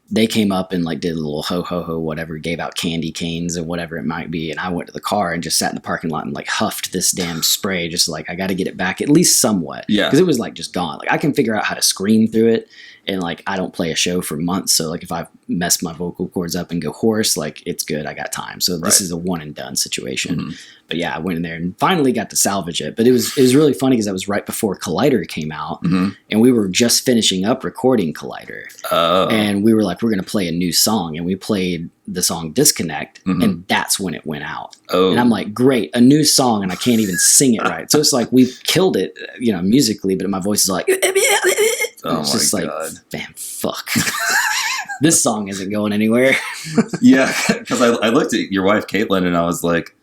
they came up and like did a little ho ho ho whatever, gave out candy canes or whatever it might be, and I went to the car and just sat in the parking lot and like huffed this damn spray, just like I got to get it back at least somewhat. Yeah, because it was like just gone. Like I can figure out how to scream through it, and like I don't play a show for months, so like if I mess my vocal cords up and go hoarse, like it's good, I got time. So this is a one and done situation. But yeah, I went in there and finally got to salvage it. But it was really funny because that was right before Collider came out, and we were just finishing up recording Collider. And we were like, we're going to play a new song, and we played the song Disconnect, and that's when it went out. And I'm like, great, a new song, and I can't even sing it right. So it's like we killed it, musically, but my voice is like, it's just like, man, fuck. This song isn't going anywhere. Yeah, because I looked at your wife, Caitlin, and I was like,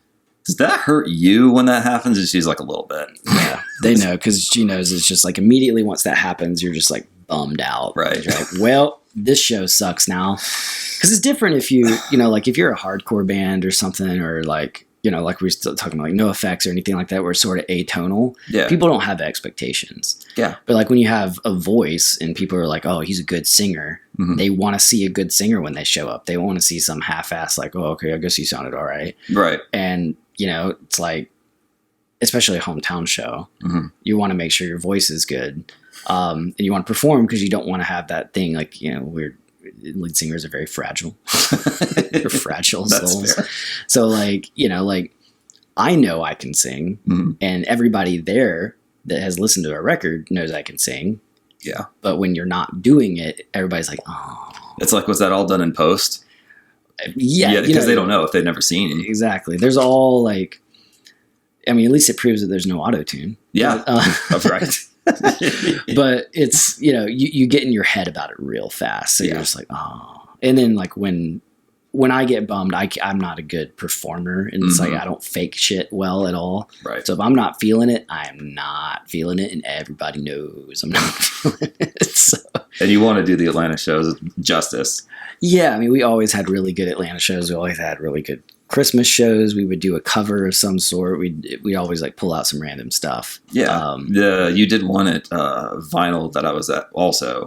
does that hurt you when that happens? And she's like, a little bit. Yeah, they know, because she knows it's just like immediately once that happens, you're just like bummed out. Right. You're like, well, this show sucks now. Because it's different if you, like if you're a hardcore band or something, or like, like we were still talking about like No Effects or anything like that, where it's sort of atonal. Yeah. People don't have expectations. Yeah. But like when you have a voice and people are like, oh, he's a good singer, they want to see a good singer when they show up. They want to see some half-ass like, oh, okay, I guess you sounded all right. Right. And, it's like, especially a hometown show, you want to make sure your voice is good. And you want to perform because you don't want to have that thing like, lead singers are very fragile. They're fragile souls. Fair. So like, like I know I can sing, and everybody there that has listened to our record knows I can sing. Yeah. But when you're not doing it, everybody's like, oh. It's like, was that all done in post? Yeah. Because they don't know if they've never seen it. Exactly. There's all like, I mean, at least it proves that there's no auto-tune. Yeah. That's right. But it's, you get in your head about it real fast. So you're just like, oh. And then like when I get bummed, I'm not a good performer, and it's like I don't fake shit well at all. Right. So if I'm not feeling it, I am not feeling it, and everybody knows I'm not feeling it. So. And you want to do the Atlanta shows justice. Yeah, I mean, we always had really good Atlanta shows. We always had really good Christmas shows. We would do a cover of some sort. We always like pull out some random stuff. Yeah. You did one at Vinyl that I was at also,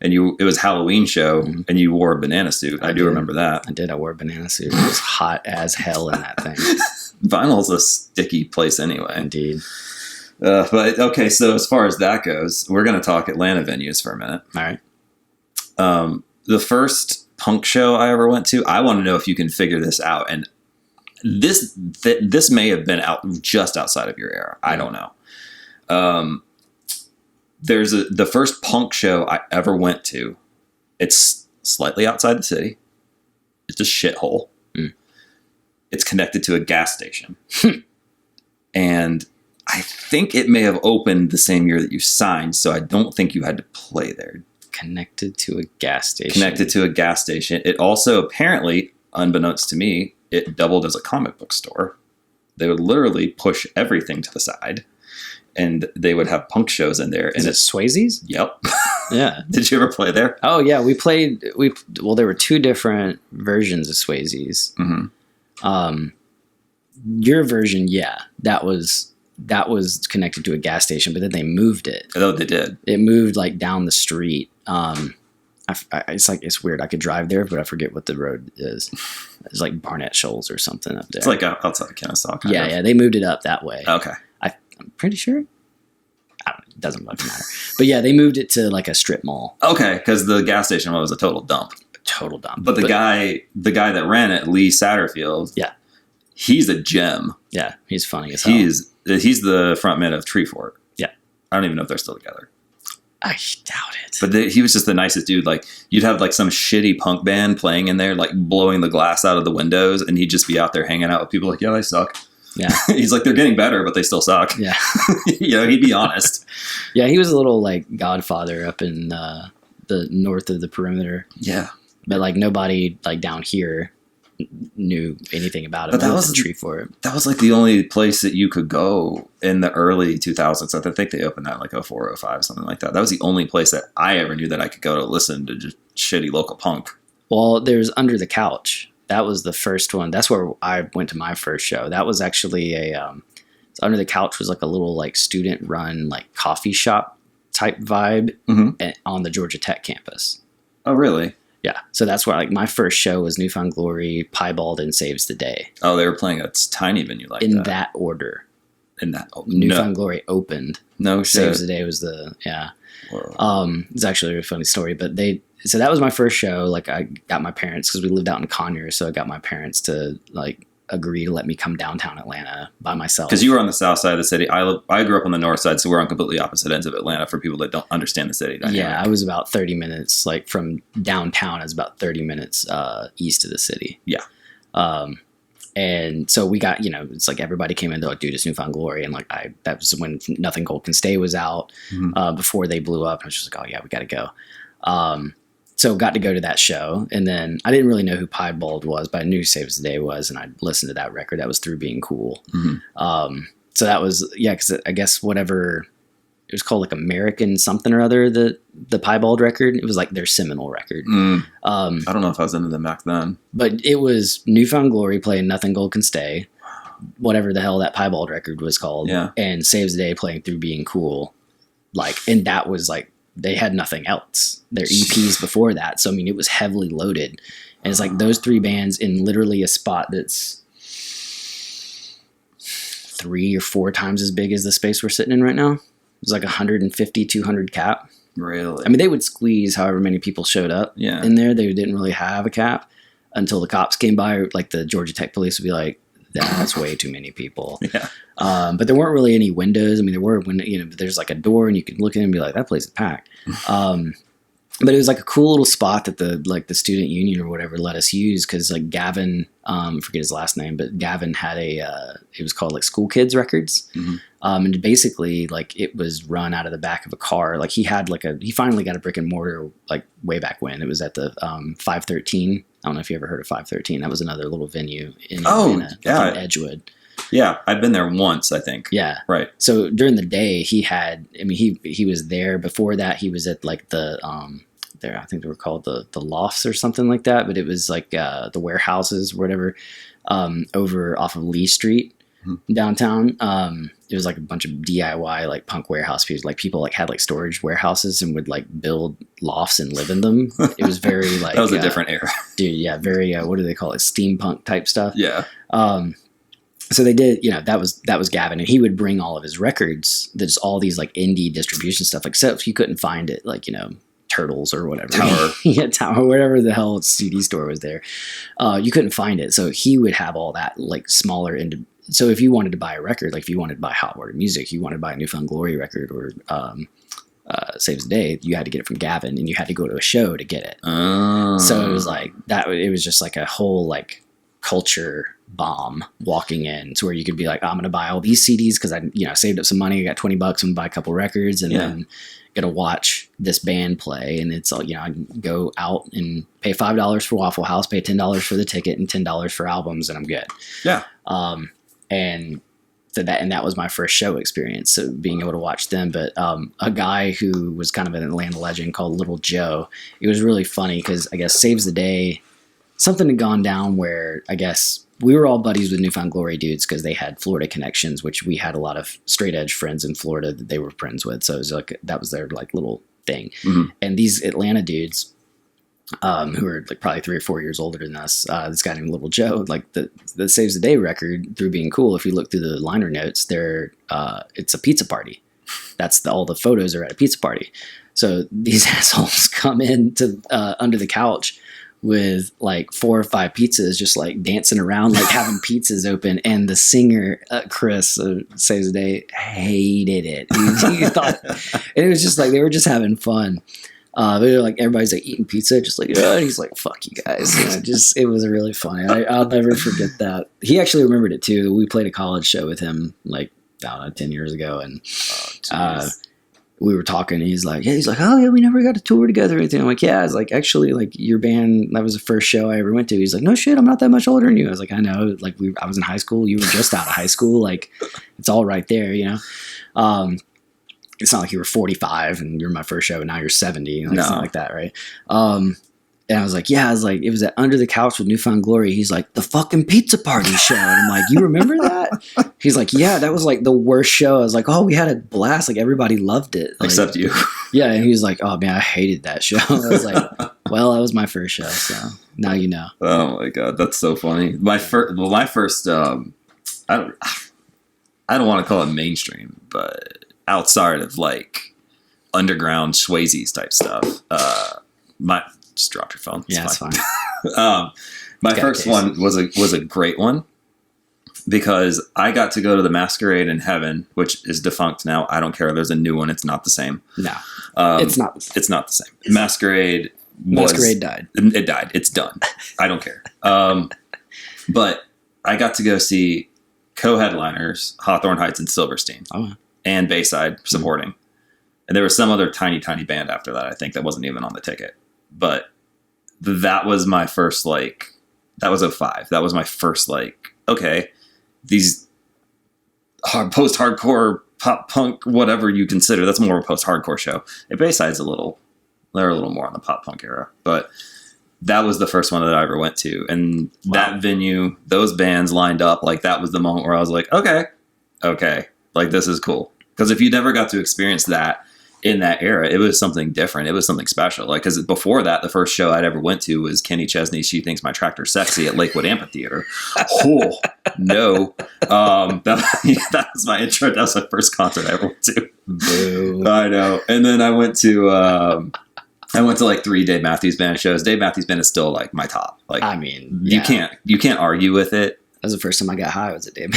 and it was Halloween show, and you wore a banana suit. I do remember that. I did. I wore a banana suit. It was hot as hell in that thing. Vinyl's a sticky place anyway. Indeed. But okay, so as far as that goes, we're going to talk Atlanta venues for a minute. All right. The first punk show I ever went to, I want to know if you can figure this out. And this may have been just outside of your era. I don't know. There's the first punk show I ever went to. It's slightly outside the city. It's a shithole. Mm. It's connected to a gas station. And I think it may have opened the same year that you signed, so I don't think you had to play there. Connected to a gas station. Connected to a gas station. It also, apparently, unbeknownst to me, it doubled as a comic book store. They would literally push everything to the side, and they would have punk shows in there. Is it Swayze's? Yep. Yeah. Did you ever play there? Oh, yeah. Well, there were two different versions of Swayze's. Mm-hmm. Your version, yeah, that was connected to a gas station, but then they moved it. Oh, they did. It moved like down the street. It's weird. I could drive there, but I forget what the road is. It's like Barnett Shoals or something up there. It's like outside of Kennesaw. Yeah, they moved it up that way. Okay. I'm pretty sure. It doesn't fucking matter. But yeah, they moved it to like a strip mall. Okay, because the gas station was a total dump. Total dump. But the guy that ran it, Lee Satterfield. Yeah. He's a gem. Yeah, he's funny as hell. He's the frontman of Treefort. Yeah. I don't even know if they're still together. I doubt it. But he was just the nicest dude. Like, you'd have like some shitty punk band playing in there, like blowing the glass out of the windows, and he'd just be out there hanging out with people like, yeah, they suck. Yeah. He's like, they're getting better, but they still suck. Yeah. He'd be honest. Yeah, he was a little like Godfather up in the north of the perimeter. Yeah. But like nobody like down here knew anything about it. But that was a tree for it. That was like the only place that you could go in the early 2000s. I think they opened that like 04, 05, something like that. That was the only place that I ever knew that I could go to listen to just shitty local punk. Well, there's Under the Couch. That was the first one. That's where I went to my first show. That was actually Under the Couch was like a little like student run like coffee shop type vibe on the Georgia Tech campus. Oh, really? Yeah. So that's where like my first show was Newfound Glory, Piebald, and Saves the Day. Oh, they were playing a tiny venue like that. In that order. Newfound Glory opened. No shit. Saves the Day was it's actually a funny story, but so that was my first show. Like I got my parents, because we lived out in Conyers, so I got my parents to like agree to let me come downtown Atlanta by myself. Because you were on the south side of the city. I grew up on the north side, so we're on completely opposite ends of Atlanta for people that don't understand the city dynamic. Yeah, I was about 30 minutes, like from downtown, I was about 30 minutes east of the city. Yeah. And so we got, it's like everybody came in to like, dude, it's Newfound Glory. And like, that was when Nothing Gold Can Stay was out before they blew up. And I was just like, oh yeah, we got to go. So got to go to that show. And then I didn't really know who Piebald was, but I knew Saves the Day was. And I listened to that record. That was Through Being Cool. So that was, because I guess whatever, it was called like American something or other, the Piebald record. It was like their seminal record. I don't know if I was into them back then. But it was Newfound Glory playing Nothing Gold Can Stay, whatever the hell that Piebald record was called. Yeah. And Saves the Day playing Through Being Cool. Like, and that was like, they had nothing else. Their EPs before that. So, I mean, it was heavily loaded. And it's like those three bands in literally a spot that's 3 or 4 times as big as the space we're sitting in right now. It was like 150, 200 cap. Really? I mean, they would squeeze however many people showed up in there. They didn't really have a cap until the cops came by. Like the Georgia Tech police would be like, that's way too many people. Yeah. But there weren't really any windows. I mean, there were, but there's like a door and you could look in and be like, that place is packed. But it was like a cool little spot that the student union or whatever let us use. Cause like Gavin, forget his last name, but Gavin had it was called like School Kids Records. And basically like it was run out of the back of a car. Like he finally got a brick and mortar like way back when. It was at the 513. I don't know if you ever heard of 513. That was another little venue in Edgewood. Yeah, I've been there once, I think. Yeah. Right. So during the day he was there. Before that he was at like the I think they were called the lofts or something like that, but it was like the warehouses, whatever, over off of Lee Street downtown. It was like a bunch of DIY like punk warehouse people. Like people like had like storage warehouses and would like build lofts and live in them. It was very like that was a different era, dude. Yeah, very what do they call it? Steampunk type stuff. Yeah. So they did, that was Gavin, and he would bring all of his records. There's all these like indie distribution stuff, except you couldn't find it, like Turtles or whatever. Tower. Yeah, Tower, whatever the hell CD store was there. You couldn't find it, so he would have all that like smaller so if you wanted to buy a record, like if you wanted to buy Hot Water Music, you wanted to buy a Newfound Glory record or Saves the Day, you had to get it from Gavin, and you had to go to a show to get it. Oh. So it was like that. It was just like a whole like culture bomb walking in to where you could be like, I'm going to buy all these CDs because I, saved up some money. I got $20 and buy a couple records, and then going to watch this band play. And it's all, I can go out and pay $5 for Waffle House, pay $10 for the ticket, and $10 for albums, and I'm good. Yeah. And so that was my first show experience, so being able to watch them. But a guy who was kind of an Atlanta legend called Little Joe, it was really funny because I guess Saves the Day, something had gone down where I guess we were all buddies with Newfound Glory dudes because they had Florida connections, which we had a lot of straight edge friends in Florida that they were friends with. So it was like that was their like little thing. Mm-hmm. And these Atlanta dudes, who are like probably 3 or 4 years older than us, this guy named Little Joe, like the Saves the Day record, through being cool. If you look through the liner notes, it's a pizza party. All the photos are at a pizza party. So these assholes come in to under the couch with like 4 or 5 pizzas, just like dancing around, like having pizzas open. And the singer, Chris, Saves the Day, hated it. He thought, and it was just like, they were just having fun. They were like, everybody's like eating pizza, just like, and he's like, fuck you guys. It was really funny. I'll never forget that. He actually remembered it too. We played a college show with him, like, I don't know, 10 years ago. And, we were talking, and he's like, oh yeah, we never got to tour together or anything. I'm like, yeah. I was like, actually, like, your band, that was the first show I ever went to. He's like, no shit, I'm not that much older than you. I was like, I know, like, I was in high school, you were just out of high school, like, it's all right there, It's not like you were 45 and you're my first show and now you're 70, like, something like that, right? And I was like, it was at Under the Couch with Newfound Glory. He's like, the fucking pizza party show. And I'm like, you remember that? He's like, yeah, that was like the worst show. I was like, oh, we had a blast. Like, everybody loved it. Like, except you. Yeah. And he was like, oh man, I hated that show. I was like, well, that was my first show. So now you know. Oh my God. That's so funny. My first, I don't want to call it mainstream, but outside of like underground Swayze's type stuff, just drop your phone. It's fine. My first one was a great one because I got to go to the Masquerade in Heaven, which is defunct now. I don't care. There's a new one. It's not the same. No, it's not. It's not the same. Masquerade died. It died. It's done. I don't care. But I got to go see co-headliners Hawthorne Heights and Silverstein, and Bayside supporting. And there was some other tiny band after that, I think, that wasn't even on the ticket. But that was my first, like, that was 2005. That was my first, like, okay, these post-hardcore, pop punk, whatever you consider, that's more of a post-hardcore show. And Bayside's they're a little more on the pop punk era. But that was the first one that I ever went to. And that venue, those bands lined up, like, that was the moment where I was like, okay, like, this is cool. Because if you never got to experience that in that era, it was something different. It was something special. Like, because before that, the first show I'd ever went to was Kenny Chesney's She Thinks My Tractor's Sexy at Lakewood Amphitheater. Oh, no. That was my intro. That was my first concert I ever went to. Boo. I know. And then I went to like 3 Dave Matthews Band shows. Dave Matthews Band is still like my top. Like, I mean, you can't argue with it. That was the first time I got high, was it, Dave?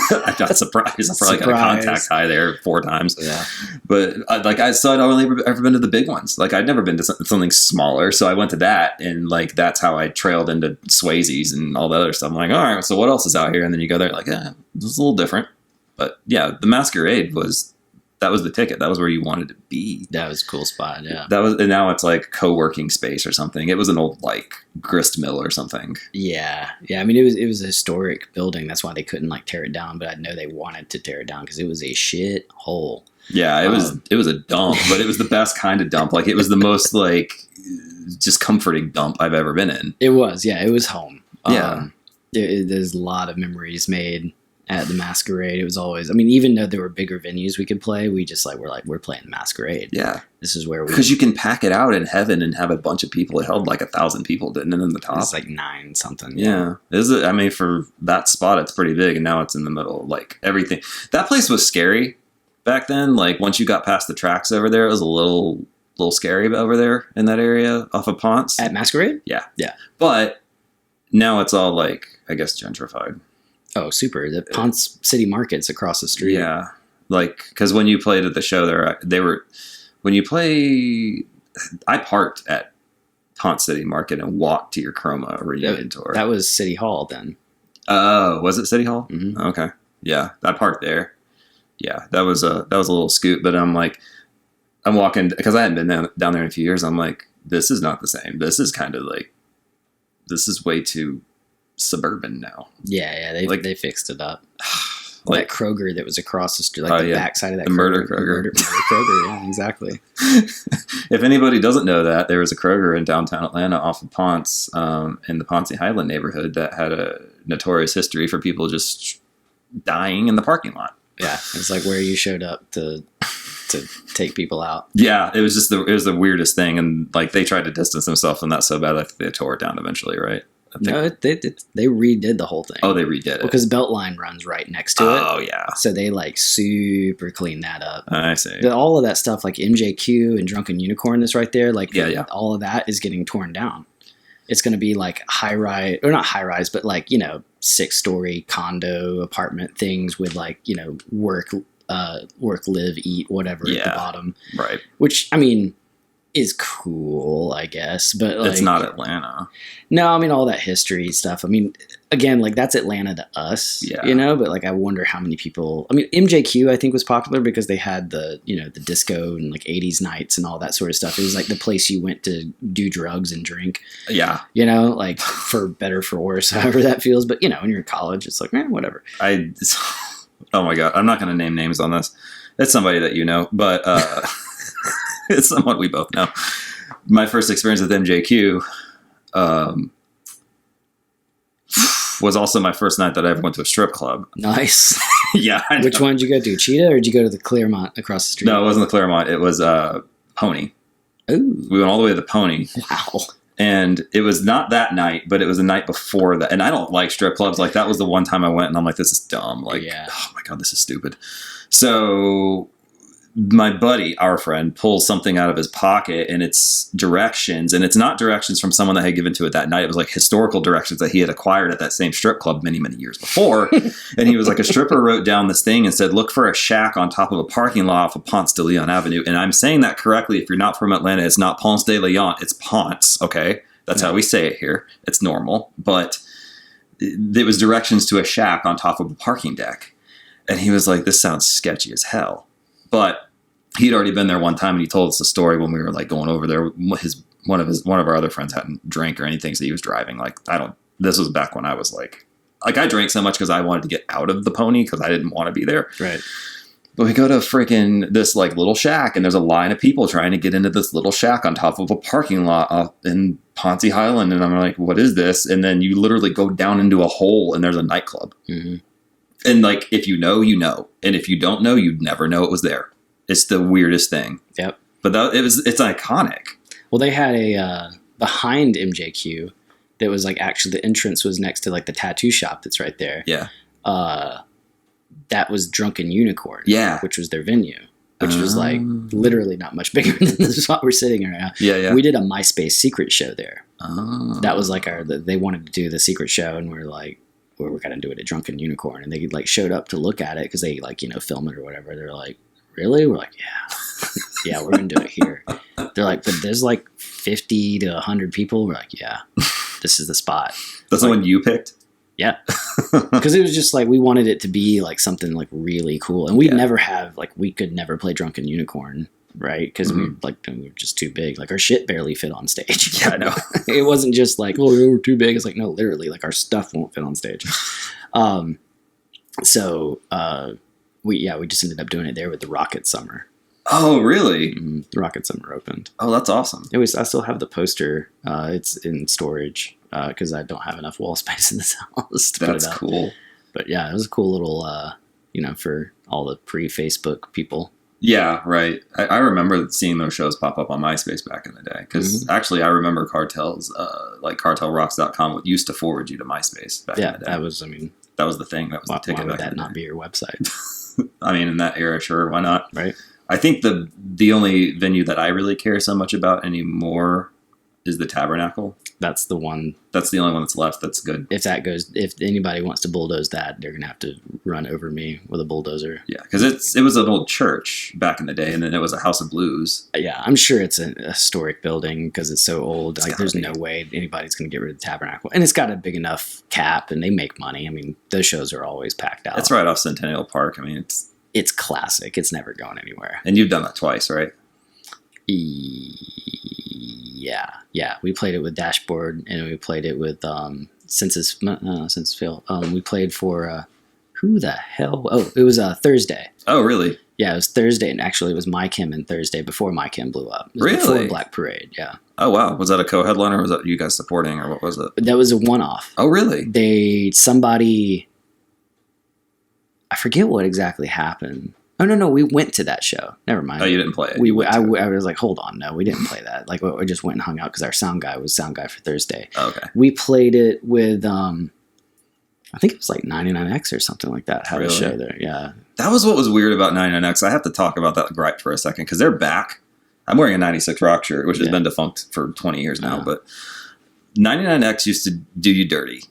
I'm not surprised. I probably got a contact high there 4 times. Yeah. But I'd only ever been to the big ones. Like, I'd never been to something smaller. So I went to that, and like, that's how I trailed into Swayze's and all the other stuff. I'm like, all right, so what else is out here? And then you go there, like, it's a little different. But yeah, the Masquerade that was the ticket. That was where you wanted to be. That was a cool spot, yeah. And now it's like co-working space or something. It was an old like grist mill or something. Yeah. I mean, it was a historic building. That's why they couldn't like tear it down. But I know they wanted to tear it down because it was a shit hole. Yeah, it was a dump, but it was the best kind of dump. Like, it was the most like just comforting dump I've ever been in. It was, yeah. It was home. Yeah. There's a lot of memories made at the Masquerade. It was always, I mean, even though there were bigger venues we could play, we're playing the Masquerade. Yeah. This is where because you can pack it out in Heaven and have a bunch of people. It held like 1,000 people, didn't it, in the top? It's like 9 something. Yeah. I mean, for that spot, it's pretty big, and now it's in the middle. Like, everything. That place was scary back then. Like, once you got past the tracks over there, it was a little scary over there in that area off of Ponce. At Masquerade? Yeah. Yeah. But now it's all like, I guess, gentrified. Oh, super. The Ponce City Market's across the street. Yeah. Like, because when you played at the show there, they were, when you play, I parked at Ponce City Market and walked to your Chroma reunion tour. That was City Hall then. Oh, was it City Hall? Mm-hmm. Okay. Yeah, I parked there. Yeah, that was a little scoot, but I'm walking because I hadn't been down there in a few years. I'm like, this is not the same. This is kind of like, this is way too suburban now. Yeah, they fixed it up. Like that Kroger that was across the street, the backside of that the murder Kroger. Murder Kroger, yeah, exactly. If anybody doesn't know that, there was a Kroger in downtown Atlanta off of Ponce, in the Ponce Highland neighborhood that had a notorious history for people just dying in the parking lot. Yeah, it's like where you showed up to take people out. Yeah, it was the weirdest thing, and like they tried to distance themselves from that so bad that they tore it down eventually, right? No, they redid the whole thing. Oh, they redid it because Beltline runs right next to it. Oh yeah, so they like super cleaned that up. I see. All of that stuff like MJQ and Drunken Unicorn that's right there. Like all of that is getting torn down. It's going to be like high rise, or not high rise, but like 6-story condo apartment things with like work, live, eat, whatever at the bottom. Right. Which I mean is cool, I guess, but like, it's not Atlanta. No, I mean all that history stuff. I mean, again, like that's Atlanta to us, but like I wonder how many people. I mean, MJQ I think was popular because they had the the disco and like 80s nights and all that sort of stuff. It was like the place you went to do drugs and drink. Yeah, like for better for worse, however that feels. But when you're in college, it's like whatever. Oh my god, I'm not going to name names on this. It's somebody that but. It's someone we both know. My first experience with MJQ was also my first night that I ever went to a strip club. Nice. Yeah. Which one did you go to? Cheetah, or did you go to the Claremont across the street? No, it wasn't the Claremont. It was Pony. Ooh. We went all the way to the Pony. Wow. And it was not that night, but it was the night before that. And I don't like strip clubs. Like that was the one time I went and I'm like, this is dumb. Like, oh my God, this is stupid. So my buddy, our friend, pulls something out of his pocket and it's directions, and it's not directions from someone that had given to it that night. It was like historical directions that he had acquired at that same strip club many, many years before. And he was like, a stripper wrote down this thing and said, look for a shack on top of a parking lot off of Ponce de Leon Avenue. And I'm saying that correctly. If you're not from Atlanta, it's not Ponce de Leon, it's Ponce. Okay. That's how we say it here. It's normal, but it was directions to a shack on top of a parking deck. And he was like, this sounds sketchy as hell. But he'd already been there one time, and he told us the story when we were like going over there. One of our other friends hadn't drank or anything, so he was driving. Like this was back when I was like I drank so much because I wanted to get out of the Pony because I didn't want to be there. Right. But we go to freaking this like little shack, and there's a line of people trying to get into this little shack on top of a parking lot up in Ponce Highland, and I'm like, what is this? And then you literally go down into a hole, and there's a nightclub. Mm-hmm. And like, if you know, you know. And if you don't know, you'd never know it was there. It's the weirdest thing. Yep. But it's iconic. Well, they had a behind MJQ that was like actually the entrance was next to like the tattoo shop that's right there. Yeah. That was Drunken Unicorn. Yeah. Which was their venue. Which was like literally not much bigger than the spot we're sitting right now. Yeah, yeah. We did a MySpace secret show there. Oh. That was like they wanted to do the secret show, and we're like, we're going to do it at Drunken Unicorn. And they like showed up to look at it because they like, film it or whatever. They're like, really? We're like, yeah. Yeah, we're going to do it here. They're like, but there's like 50 to 100 people. We're like, yeah, this is the spot. That's the one you picked? Yeah. Because it was just like, we wanted it to be like something like really cool. And we'd never have, like, we could never play Drunken Unicorn, right? Because we were just too big. Like, our shit barely fit on stage. Yeah, I know. It wasn't just like, oh, we're too big. It's like, no, literally, like, our stuff won't fit on stage. We just ended up doing it there with the Rocket Summer. Oh, really? The Rocket Summer opened. Oh, that's awesome. I still have the poster. It's in storage because I don't have enough wall space in this house to put it up. That's cool. But yeah, it was a cool little, for all the pre-Facebook people. Yeah, right. I remember seeing those shows pop up on MySpace back in the day. Because actually, I remember Cartel's, like cartelrocks.com used to forward you to MySpace back in the day. That was the thing. That was the ticket. Why would that not be your website? I mean, in that era, sure, why not? Right. I think the only venue that I really care so much about anymore is the Tabernacle. That's the one. That's the only one that's left. That's good. If anybody wants to bulldoze that, they're gonna have to run over me with a bulldozer. Yeah, because it was an old church back in the day, and then it was a house of blues. Yeah, I'm sure it's a historic building because it's so old. It's like, there's no way anybody's gonna get rid of the Tabernacle, and it's got a big enough cap, and they make money. I mean, those shows are always packed out. It's right off Centennial Park. I mean, it's classic. It's never going anywhere. And you've done that twice, right? Yeah. We played it with Dashboard, and we played it with Census Fail. We played for who the hell? Oh, it was Thursday. Oh, really? Yeah, it was Thursday, and actually it was My Kim and Thursday before My Kim blew up. It was Really? Before Black Parade. Yeah. Oh, wow. Was that a co-headliner, or was that you guys supporting, or what was it? That was a one-off. Oh, really? I forget what exactly happened. Oh, no, we went to that show. Never mind. Oh, you didn't play it. I was like, hold on, no, we didn't play that. Like, we just went and hung out because our sound guy was sound guy for Thursday. Oh, okay. We played it with, I think it was like 99X or something like that. Had Really? a show there, yeah. That was what was weird about 99X. I have to talk about that gripe for a second, because they're back. I'm wearing a 96 Rock shirt, which has been defunct for 20 years now, but 99X used to do you dirty.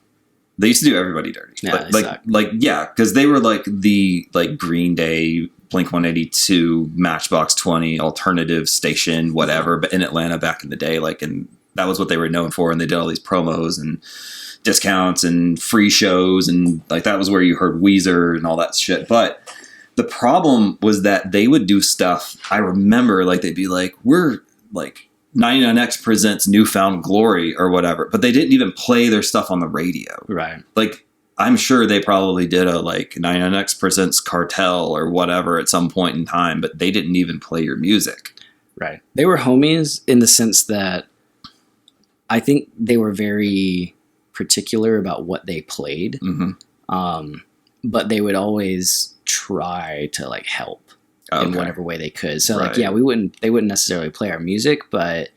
They used to do everybody dirty. Yeah, because they were like the Green Day, Blink-182, Matchbox 20, alternative station, whatever, but in Atlanta back in the day, and that was what they were known for, and they did all these promos and discounts and free shows, and that was where you heard Weezer and all that shit. But the problem was that they would do stuff. I remember they'd be like, we're 99X presents Newfound Glory or whatever, but they didn't even play their stuff on the radio. Right. I'm sure they probably did a 99X presents Cartel or whatever at some point in time, but they didn't even play your music. Right. They were homies in the sense that I think they were very particular about what they played. Mm-hmm. But they would always try to help in whatever way they could. So Right. they wouldn't necessarily play our music, but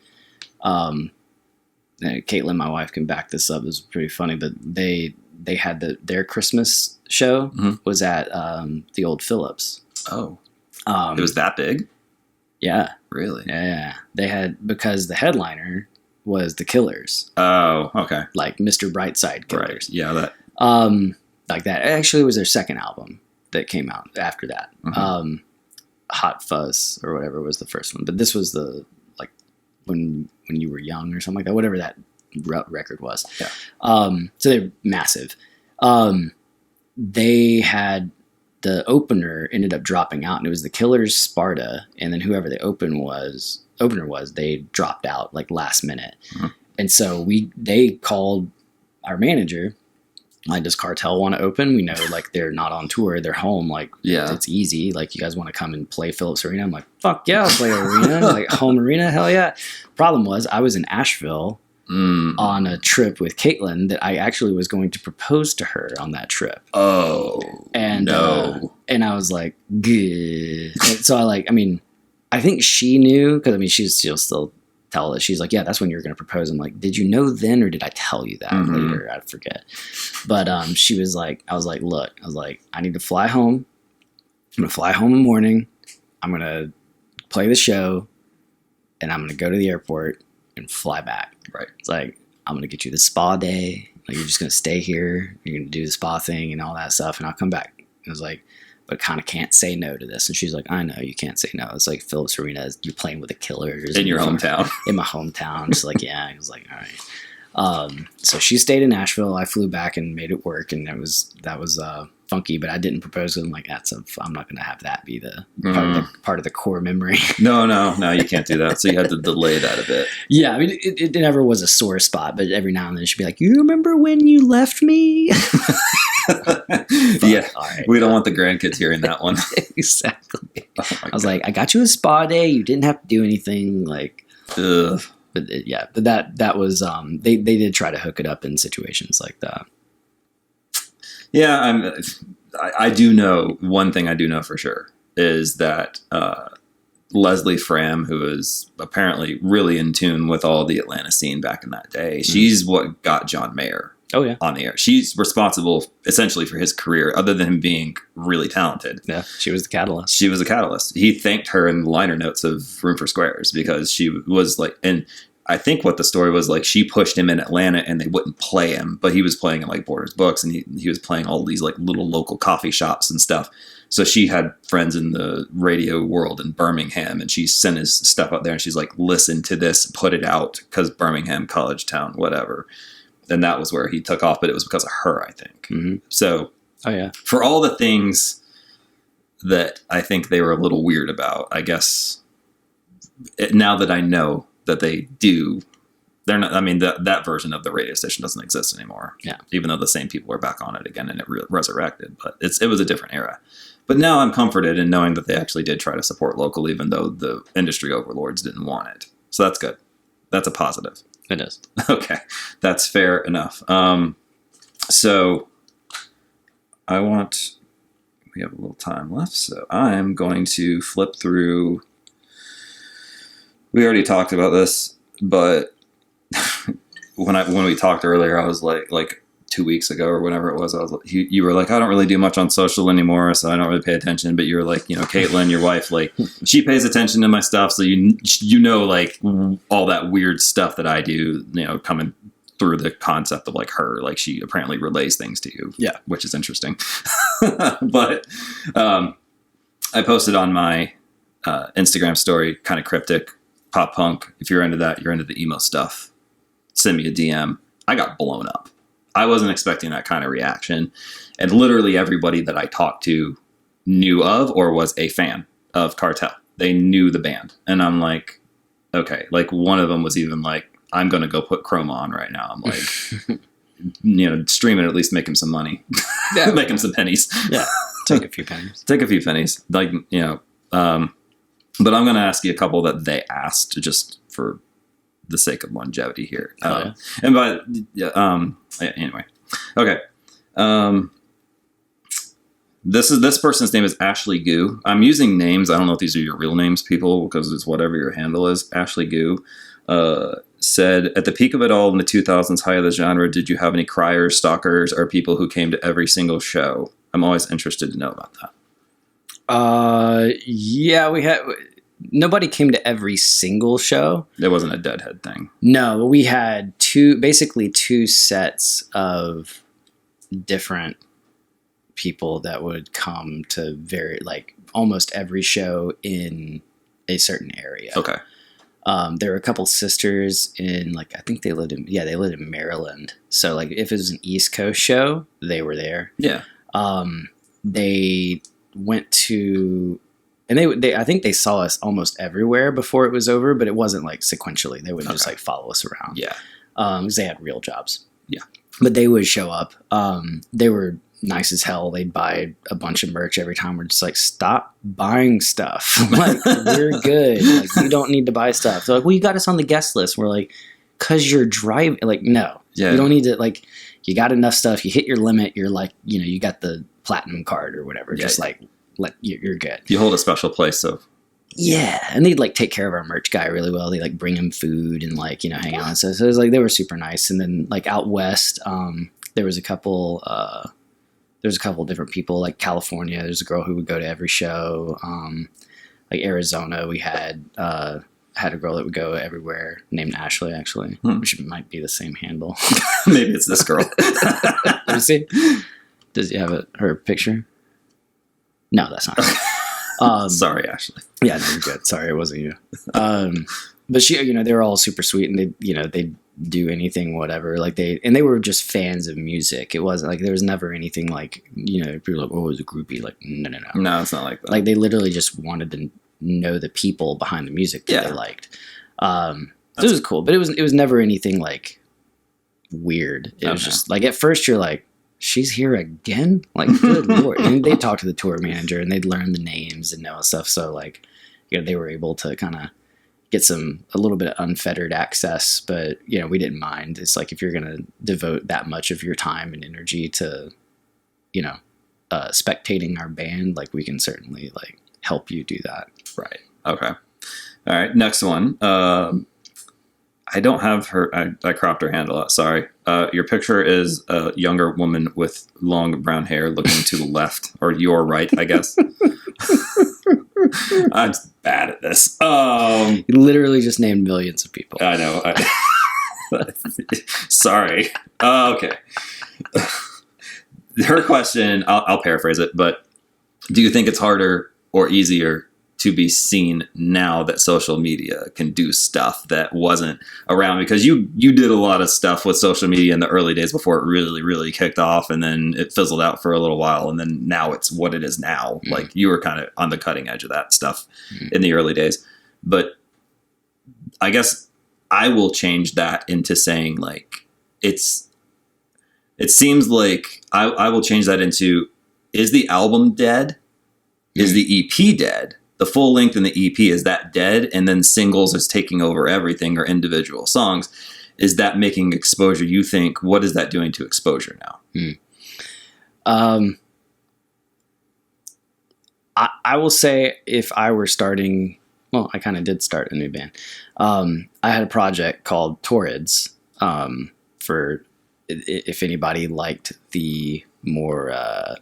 Caitlin, my wife, can back this up. It was pretty funny, but they had their Christmas show was at the old Phillips. Oh, it was that big? Yeah. Really? Yeah. They had, because the headliner was the Killers. Oh, okay. Mr. Brightside Killers. Right. Yeah, that. That actually was their second album that came out after that. Mm-hmm. Hot Fuzz or whatever was the first one, but this was the when you were young or something like that, whatever that record was. Yeah. So they're massive. They had the opener ended up dropping out, and it was the Killers Sparta, and then whoever the opener was, they dropped out last minute. Mm-hmm. And so they called our manager. Does Cartel want to open? We know they're not on tour, they're home. It's easy. You guys want to come and play Phillips Arena? I'm like, fuck yeah, I'll play arena. Home arena, hell yeah. Problem was, I was in Asheville on a trip with Caitlin that I actually was going to propose to her on that trip. Oh, and no. And I was like, good. And so I think she knew, because she'll still tell us. She's like, yeah, that's when you're going to propose. I'm like, did you know then, or did I tell you that later? I forget. But she was like, I was like, look, I need to fly home. I'm going to fly home in the morning. I'm going to play the show, and I'm going to go to the airport and fly back. Right. It's I'm going to get you the spa day. You're just going to stay here. You're going to do the spa thing and all that stuff, and I'll come back. I was like, but kind of can't say no to this. And she's like, I know you can't say no. It's Phillips Arena, you're playing with the Killers. In your hometown. In my hometown. She's yeah. I was like, all right. So she stayed in Nashville. I flew back and made it work. And that was funky, but I didn't propose. I'm like, I'm not going to have that be the part of the core memory. No, you can't do that. So you had to delay that a bit. Yeah. It never was a sore spot, but every now and then she'd be like, you remember when you left me? Yeah. All right, we don't want the grandkids hearing that one. Exactly. Oh I was like, I got you a spa day. You didn't have to do anything. Ugh. But that was, they did try to hook it up in situations like that. Yeah, I do know, one thing I do know for sure is that Leslie Fram, who is apparently really in tune with all the Atlanta scene back in that day, she's what got John Mayer on the air. She's responsible essentially for his career, other than him being really talented. Yeah, she was the catalyst. She was a catalyst. He thanked her in the liner notes of Room for Squares, because she was and I think what the story was like, she pushed him in Atlanta and they wouldn't play him, but he was playing at like Borders Books and he was playing all these like little local coffee shops and stuff. So she had friends in the radio world in Birmingham, and she sent his stuff out there and she's like, listen to this, put it out, because Birmingham, college town, whatever. And that was where he took off, but it was because of her, I think. Mm-hmm. So for all the things that I think they were a little weird about, I guess now that I know that they do, they're not, I mean, that version of the radio station doesn't exist anymore. Yeah. Even though the same people are back on it again and it resurrected, but it was a different era. But now I'm comforted in knowing that they actually did try to support local, even though the industry overlords didn't want it. So that's good. That's a positive. It is. Okay. That's fair enough. So we have a little time left, so I'm going to flip through. We already talked about this, but when we talked earlier, I was like 2 weeks ago or whenever it was, you were like, I don't really do much on social anymore, so I don't really pay attention. But you're like, Caitlin, your wife, like she pays attention to my stuff, so you know, like all that weird stuff that I do, coming through the concept of like her, like she apparently relays things to you, which is interesting. But I posted on my Instagram story, kind of cryptic, pop punk. If you're into that, you're into the emo stuff, send me a DM. I got blown up. I wasn't expecting that kind of reaction. And literally everybody that I talked to knew of or was a fan of Cartel. They knew the band. And I'm like, okay. Like one of them was even like, I'm going to go put Chroma on right now. I'm like, stream it, at least make him some money. Yeah. Make him some pennies. Yeah. Take a few pennies. Take a few pennies. Like, but I'm going to ask you a couple that they asked just for the sake of longevity here. Anyway. Okay. This person's name is Ashley Goo. I'm using names. I don't know if these are your real names, people, because it's whatever your handle is. Ashley Goo said, at the peak of it all in the 2000s, height of the genre, did you have any criers, stalkers, or people who came to every single show? I'm always interested to know about that. Yeah, we had... Nobody came to every single show. It wasn't a Deadhead thing. No, we had two sets of different people that would come to almost every show in a certain area. Okay. There were a couple sisters in I think they lived in Maryland. So if it was an East Coast show, they were there. Yeah. They went to, and they I think they saw us almost everywhere before it was over, but it wasn't sequentially. They would just follow us around. Yeah. Because they had real jobs. Yeah. But they would show up. They were nice as hell. They'd buy a bunch of merch every time. We're just stop buying stuff. We're good. You don't need to buy stuff. They're like, well, you got us on the guest list. We're like, cause you're driving. No, you don't need to. You got enough stuff. You hit your limit. You're you got the platinum card or whatever. Yeah, just you're good. You hold a special place. So yeah, and they'd take care of our merch guy really well. They bring him food and hang out. So it was they were super nice. And then out west, there was a couple. There's a couple of different people, California. There's a girl who would go to every show. Arizona, we had a girl that would go everywhere named Ashley, actually, which might be the same handle. Maybe it's this girl. Let me see. Does he have her picture? No, that's not her. Sorry, Ashley. Yeah, no, you're good. Sorry, it wasn't you. But she, they were all super sweet, and they do anything, whatever. They were just fans of music. It wasn't there was never anything people are oh, it was a groupie. No. No, it's not like that. They literally just wanted to know the people behind the music that they liked. So it was cool, but it was never anything weird. It was just at first you're like, she's here again? Good Lord. And they'd talk to the tour manager and they'd learn the names and know stuff. So they were able to kind of get a little bit of unfettered access, but we didn't mind. It's if you're going to devote that much of your time and energy to, spectating our band, we can certainly help you do that. Right. Okay. All right. Next one. I don't have her. I cropped her handle out. Sorry. Your picture is a younger woman with long brown hair looking to the left or your right, I guess. I'm bad at this. You literally just named millions of people. I know. Sorry. Okay. Her question, I'll paraphrase it, but do you think it's harder or easier to be seen now that social media can do stuff that wasn't around? Because you did a lot of stuff with social media in the early days before it really, really kicked off, and then it fizzled out for a little while, and then now it's what it is now. Mm-hmm. Like, you were kind of on the cutting edge of that stuff in the early days. But I guess I will change that into saying, like, it seems like I will change that into, is the album dead? Is the EP dead? The full length and the EP, is that dead? And then singles is taking over everything, or individual songs. Is that making exposure? You think, what is that doing to exposure now? I will say, if I were starting, well, I kind of did start a new band. I had a project called Torrids, for if anybody liked the more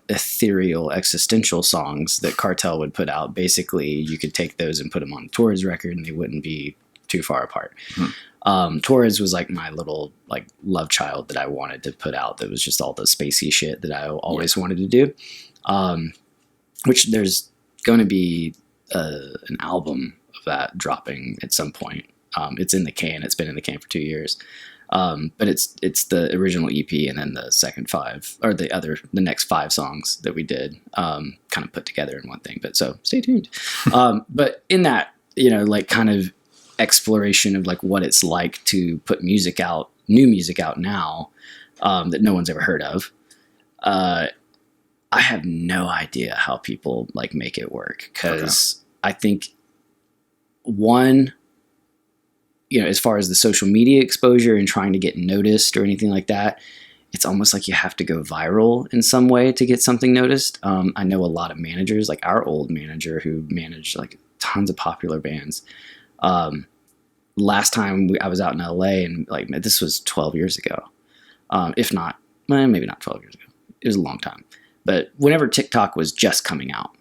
ethereal existential songs that Cartel would put out. Basically, you could take those and put them on a Torrids record and they wouldn't be too far apart. Torrids was like my little like love child that I wanted to put out, that was just all the spacey shit that I always wanted to do. Which there's going to be an album of that dropping at some point. It's in the can. It's been in the can for 2 years. But it's the original EP, and then the second 5, or the next 5 songs that we did, kind of put together in one thing. But so stay tuned. But in that, like, kind of exploration of like what it's like to put music out, new music out now, that no one's ever heard of. I have no idea how people like make it work, because I think one, as far as the social media exposure and trying to get noticed or anything like that, it's almost like you have to go viral in some way to get something noticed. I know a lot of managers, like our old manager who managed like tons of popular bands. Last time I was out in LA, and like, this was 12 years ago. If not, maybe not 12 years ago. It was a long time. But whenever TikTok was just coming out,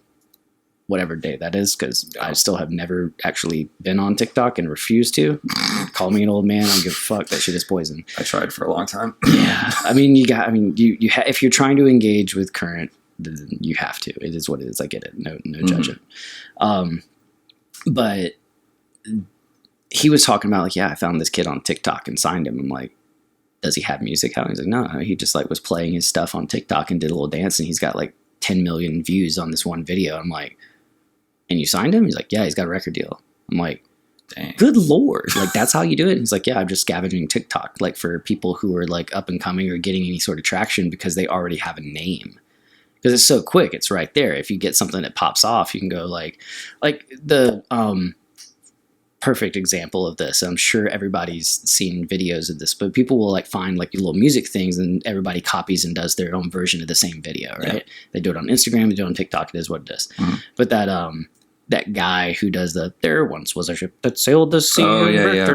whatever day that is, because I still have never actually been on TikTok and refuse to. Call me an old man, I don't give a fuck. That shit is poison. I tried for a long time. Yeah, if you're trying to engage with current, then you have to. It is what it is. I get it. No judgment. But he was talking about like, I found this kid on TikTok and signed him. I'm like, does he have music out? He's like, no, he just like was playing his stuff on TikTok and did a little dance, and he's got like 10 million views on this one video. I'm like, and you signed him? He's like, yeah, he's got a record deal. I'm like, dang, good Lord. Like, that's how you do it? And he's like, yeah, I'm just scavenging TikTok, like for people who are like up and coming or getting any sort of traction because they already have a name. Because it's so quick. It's right there. If you get something that pops off, you can go like the, perfect example of this. I'm sure everybody's seen videos of this, but people will like find like little music things and everybody copies and does their own version of the same video, right? Yeah. They do it on Instagram, they do it on TikTok, it is what it is. Mm-hmm. But that guy who does there once was a ship that sailed the sea. Oh, yeah. May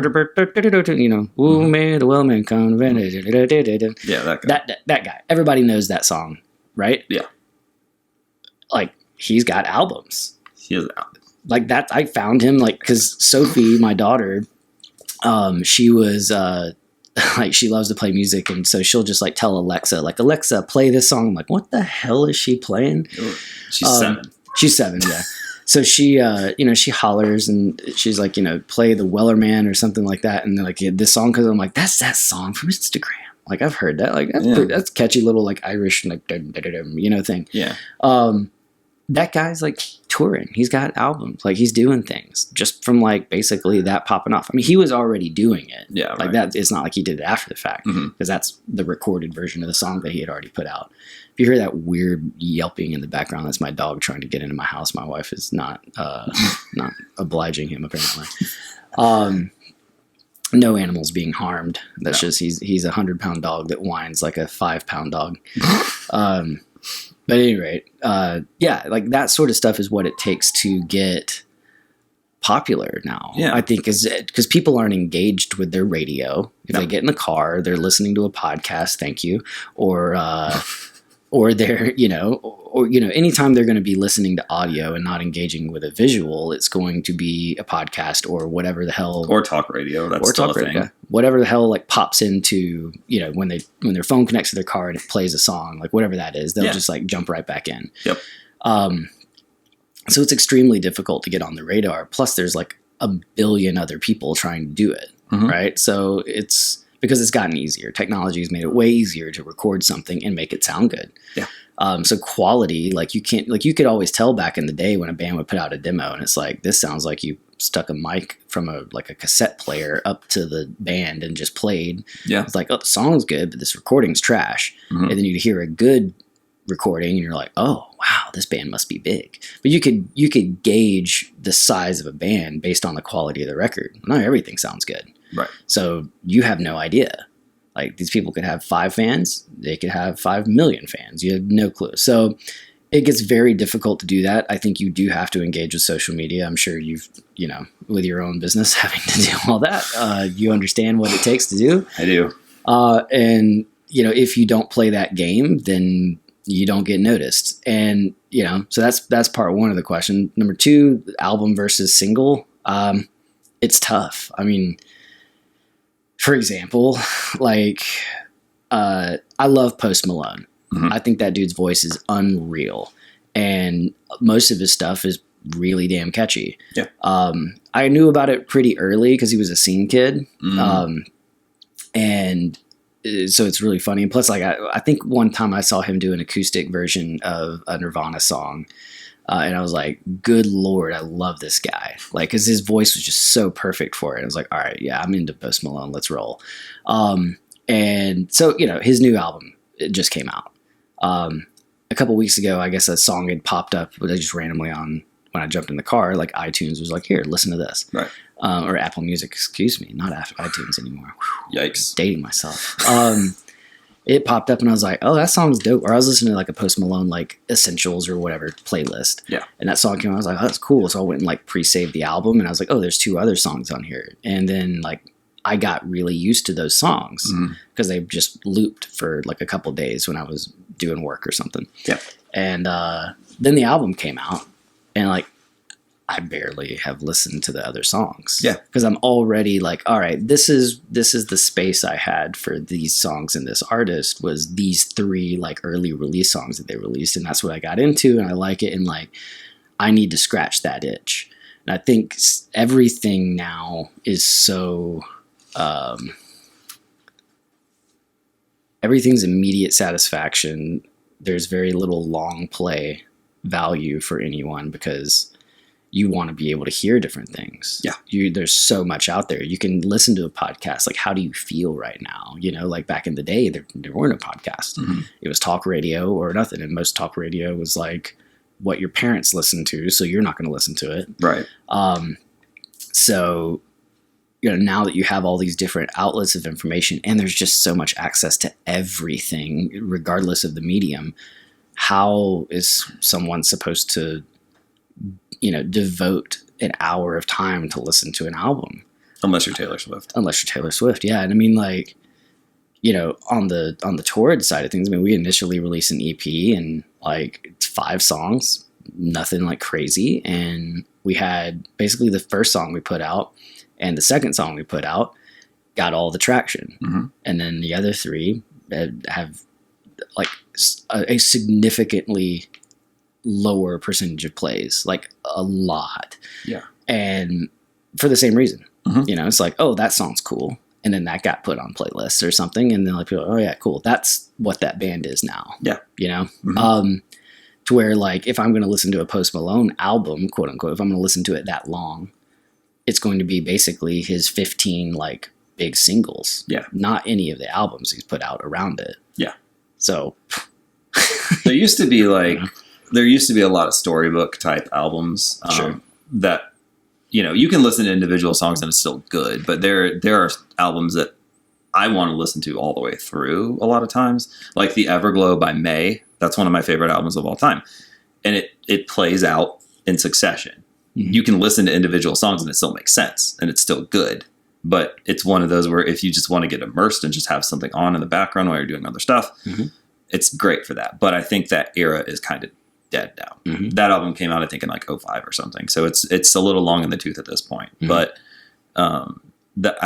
the wellman come. Yeah, that guy. That guy. Everybody knows that song, right? Yeah. Like, he's got albums. He has albums. Like that, I found him like, cause Sophie, my daughter, she was, like, she loves to play music. And so she'll just like tell Alexa, like, Alexa, play this song. I'm like, what the hell is she playing? She's 7. She's 7. Yeah. So she, she hollers and she's like, play the Wellerman or something like that. And they're like, yeah, this song. Cause I'm like, that's that song from Instagram. Like, I've heard that. Like, that's catchy little like Irish, like, thing. Yeah. That guy's like touring. He's got albums. Like, he's doing things just from like basically that popping off. I mean, he was already doing it. Yeah. Like, that. It's not like he did it after the fact, because that's the recorded version of the song that he had already put out. If you hear that weird yelping in the background, that's my dog trying to get into my house. My wife is not obliging him, apparently. No animals being harmed. That's just, he's a 100-pound dog that whines like a 5-pound dog. But at any rate, like that sort of stuff is what it takes to get popular now. Yeah. I think is because people aren't engaged with their radio. If they get in the car, they're listening to a podcast. Thank you. Or they're, or, you know, anytime they're going to be listening to audio and not engaging with a visual, it's going to be a podcast or whatever the hell. Or talk radio. That's still a thing. Whatever the hell like pops into, you know, when their phone connects to their car and it plays a song, like whatever that is, they'll just like jump right back in. Yep. So it's extremely difficult to get on the radar. Plus there's like a billion other people trying to do it. Right. So it's because it's gotten easier. Technology has made it way easier to record something and make it sound good. Yeah. So quality, like you could always tell back in the day when a band would put out a demo and it's like, this sounds like you stuck a mic from a cassette player up to the band and just played. Yeah. It's like, oh, the song's good, but this recording's trash. And then you'd hear a good recording and you're like, oh wow, this band must be big. But you could gauge the size of a band based on the quality of the record. Not everything sounds good. Right. So you have no idea. Like these people could have 5 fans, they could have 5 million fans. You have no clue. So it gets very difficult to do that. I think you do have to engage with social media. I'm sure you've, you know, with your own business having to do all that, you understand what it takes to do. I do. And, you know, if you don't play that game, then you don't get noticed. And, you know, so that's part one of the question. Number 2, album versus single. It's tough. I mean, for example, like, I love Post Malone. I think that dude's voice is unreal. And most of his stuff is really damn catchy. Yeah. I knew about it pretty early because he was a scene kid. And so it's really funny. And plus, like, I think one time I saw him do an acoustic version of a Nirvana song. And I was like, good Lord, I love this guy. Like, cause his voice was just so perfect for it. I was like, all right, yeah, I'm into Post Malone. Let's roll. And so, you know, his new album, it just came out. A couple weeks ago, I guess a song had popped up just randomly on when I jumped in the car, like iTunes was like, here, listen to this. Right. Or Apple Music, excuse me, not iTunes anymore. Whew, Yikes. Dating myself. It popped up and I was like, oh, that song's dope. Or I was listening to like a Post Malone, like Essentials or whatever playlist. Yeah. And that song came out. I was like, oh, that's cool. So I went and like pre-saved the album and I was like, oh, there's 2 other songs on here. And then like I got really used to those songs because they just looped for like a couple days when I was doing work or something. Yeah. And then the album came out and like I barely have listened to the other songs. Yeah. Because I'm already like, all right, this is the space I had for these songs and this artist was these 3 like early release songs that they released. And that's what I got into and I like it. And like, I need to scratch that itch. And I think everything now is so, everything's immediate satisfaction. There's very little long play value for anyone because you want to be able to hear different things. Yeah. There's so much out there. You can listen to a podcast. Like, how do you feel right now? You know, like back in the day, there weren't a podcast. It was talk radio or nothing. And most talk radio was like what your parents listened to. So you're not going to listen to it. Right. So, you know, now that you have all these different outlets of information and there's just so much access to everything, regardless of the medium, how is someone supposed to, you know, devote an hour of time to listen to an album? Unless you're Taylor Swift. Yeah. And I mean, like, you know, on the Torrid side of things, I mean, we initially released an EP and like it's 5 songs, nothing like crazy. And we had basically the first song we put out and the second song we put out got all the traction. And then the other 3 have like a significantly lower percentage of plays, like a lot. Yeah. And for the same reason, you know, it's like, oh, that song's cool. And then that got put on playlists or something. And then like people, oh yeah, cool. That's what that band is now. Yeah. You know? To where like, if I'm going to listen to a Post Malone album, quote unquote, if I'm going to listen to it that long, it's going to be basically his 15 like big singles. Yeah. Not any of the albums he's put out around it. Yeah. So there used to be like, there used to be a lot of storybook type albums that, you know, you can listen to individual songs and it's still good, but there are albums that I want to listen to all the way through a lot of times, like The Everglow by May. That's one of my favorite albums of all time. And it plays out in succession. You can listen to individual songs and it still makes sense and it's still good. But it's one of those where if you just want to get immersed and just have something on in the background while you're doing other stuff, it's great for that. But I think that era is kind of dead now. Mm-hmm. That album came out, I think, in like 2005 or something. So it's a little long in the tooth at this point. Mm-hmm. But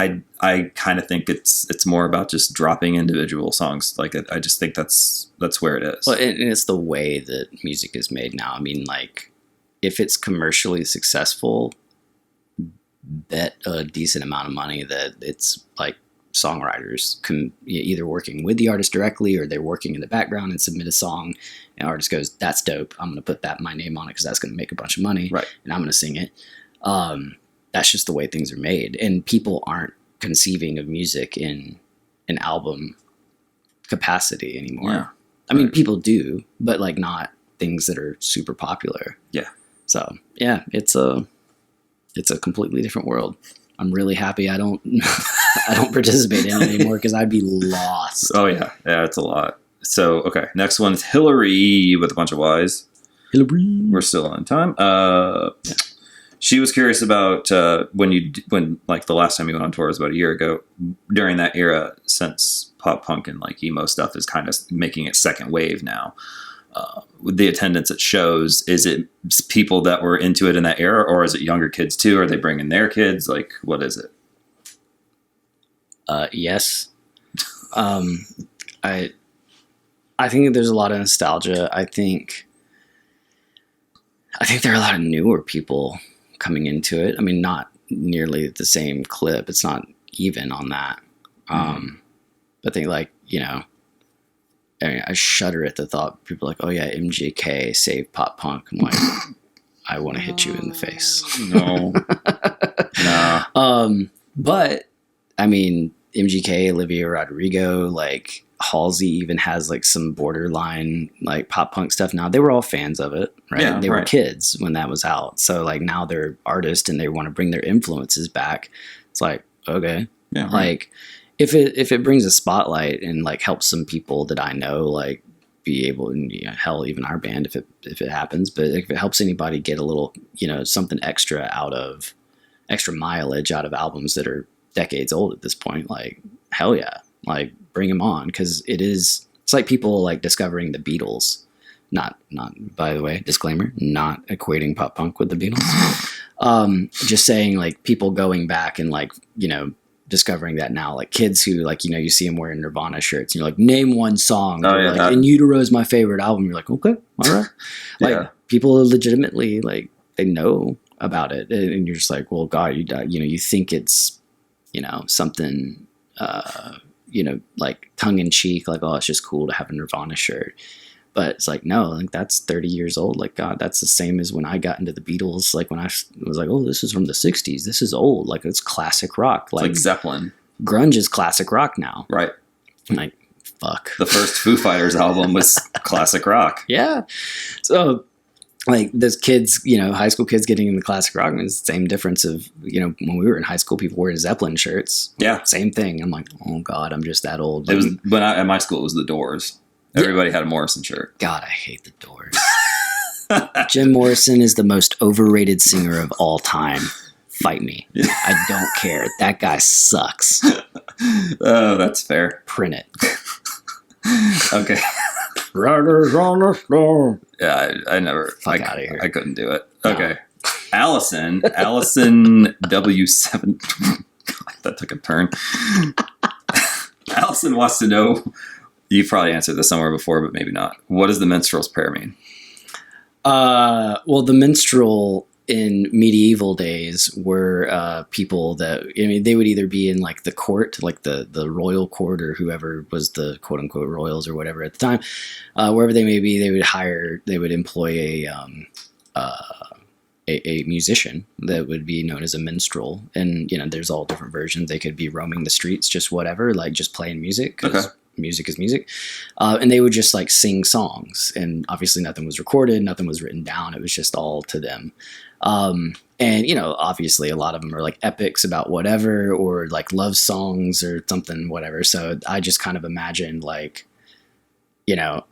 I kind of think it's more about just dropping individual songs. Like I just think that's where it is. Well, and it's the way that music is made now. I mean, like, if it's commercially successful, bet a decent amount of money that it's like songwriters can either working with the artist directly or they're working in the background and submit a song, and artist goes, "That's dope. I'm going to put my name on it because that's going to make a bunch of money, right? And I'm going to sing it." That's just the way things are made, and people aren't conceiving of music in an album capacity anymore. Yeah. I mean, people do, but like not things that are super popular. Yeah. So yeah, it's a completely different world. I'm really happy I don't I don't participate in it anymore because I'd be lost. Oh yeah, it's a lot. So okay, next one is Hillary with a bunch of Y's. Hillary. We're still on time. Yeah. She was curious about when like the last time you went on tour was about a year ago. During that era, since pop punk and like emo stuff is kind of making its second wave now. With the attendance at shows, is it people that were into it in that era, or is it younger kids too? Are they bringing their kids? Like, what is it? Yes. I think there's a lot of nostalgia. I think there are a lot of newer people coming into it. I mean, not nearly the same clip. It's not even on that. But they like, I mean, I shudder at the thought. People are like, "Oh yeah, MGK saved pop punk." I'm like, I want to hit you in the face. No. Nah. But I mean, MGK, Olivia Rodrigo, like Halsey even has like some borderline like pop punk stuff now. They were all fans of it, right? Yeah, they were kids when that was out. So like now they're artists and they want to bring their influences back. It's like, okay. Yeah, right. Like if it brings a spotlight and like helps some people that I know, like be able, and hell, even our band, if it happens, but if it helps anybody get a little, something extra mileage out of albums that are decades old at this point, like hell yeah, like bring them on. Because it's like people like discovering the Beatles. Not by the way, disclaimer, not equating pop punk with the Beatles. Just saying like people going back and like, discovering that now, like kids who like, you see them wearing Nirvana shirts and you're like, name one song. Oh, yeah, like, In Utero is my favorite album. You're like, okay, all right. Like people are legitimately like, they know about it. And you're just like, well, God, you think it's, something, like tongue in cheek, like, oh, it's just cool to have a Nirvana shirt. But it's like, no, like that's 30 years old. Like, God, that's the same as when I got into the Beatles. Like when I was like, oh, this is from the 60s. This is old. Like it's classic rock. Like Zeppelin. Grunge is classic rock now. Right. Like, fuck. The first Foo Fighters album was classic rock. Yeah. So like those kids, high school kids getting into classic rock, it's the same difference of, when we were in high school, people wearing Zeppelin shirts. Yeah. Same thing. I'm like, oh God, I'm just that old. It was at my school, it was the Doors. Everybody had a Morrison shirt. God, I hate the Doors. Jim Morrison is the most overrated singer of all time. Fight me. Yeah. I don't care. That guy sucks. Oh, that's fair. Print it. Okay. Riders on the storm. Yeah, I never. Fuck out of here. I couldn't do it. No. Okay. Allison W7. God, that took a turn. Allison wants to know. You've probably answered this somewhere before, but maybe not. What does the minstrel's prayer mean? Well, the minstrel in medieval days were people that, they would either be in like the court, like the royal court, or whoever was the quote unquote royals or whatever at the time, wherever they may be, they would employ a musician that would be known as a minstrel. And, there's all different versions. They could be roaming the streets, just whatever, like just playing music. 'Cause okay. Music is music. And they would just like sing songs, and obviously nothing was recorded, nothing was written down. It was just all to them. And, obviously a lot of them are like epics about whatever, or like love songs or something, whatever. So I just kind of imagined like, and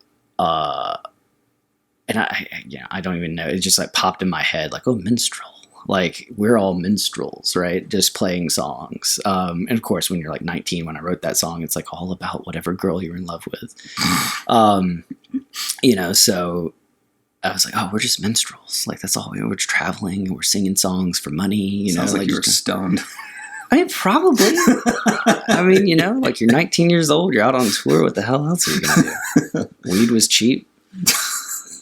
I don't even know. It just like popped in my head like, oh, minstrel. Like we're all minstrels, right? Just playing songs. And of course, when you're like 19, when I wrote that song, it's like all about whatever girl you're in love with. So I was like, oh, we're just minstrels. Like, that's all. We're traveling and we're singing songs for money. You Sounds know, like you were stoned. I mean, probably. I mean, you know, like you're 19 years old, you're out on tour. What the hell else are you going to do? Weed was cheap.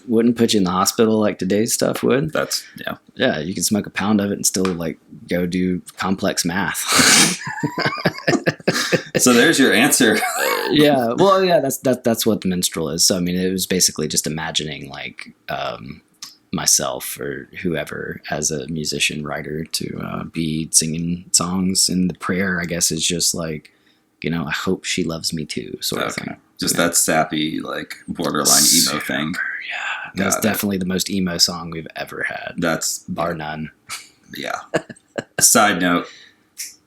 Wouldn't put you in the hospital like today's stuff would. That's, yeah. Yeah, you can smoke a pound of it and still like go do complex math. So there's your answer. Yeah, well, yeah, that's what the minstrel is. So I mean, it was basically just imagining like myself or whoever as a musician writer to be singing songs, and the prayer, I guess, is just like, you know, I hope she loves me too, sort of thing. Just that sappy, like borderline emo thing. Yeah, that's definitely the most emo song we've ever had. That's bar none. Yeah. Side note,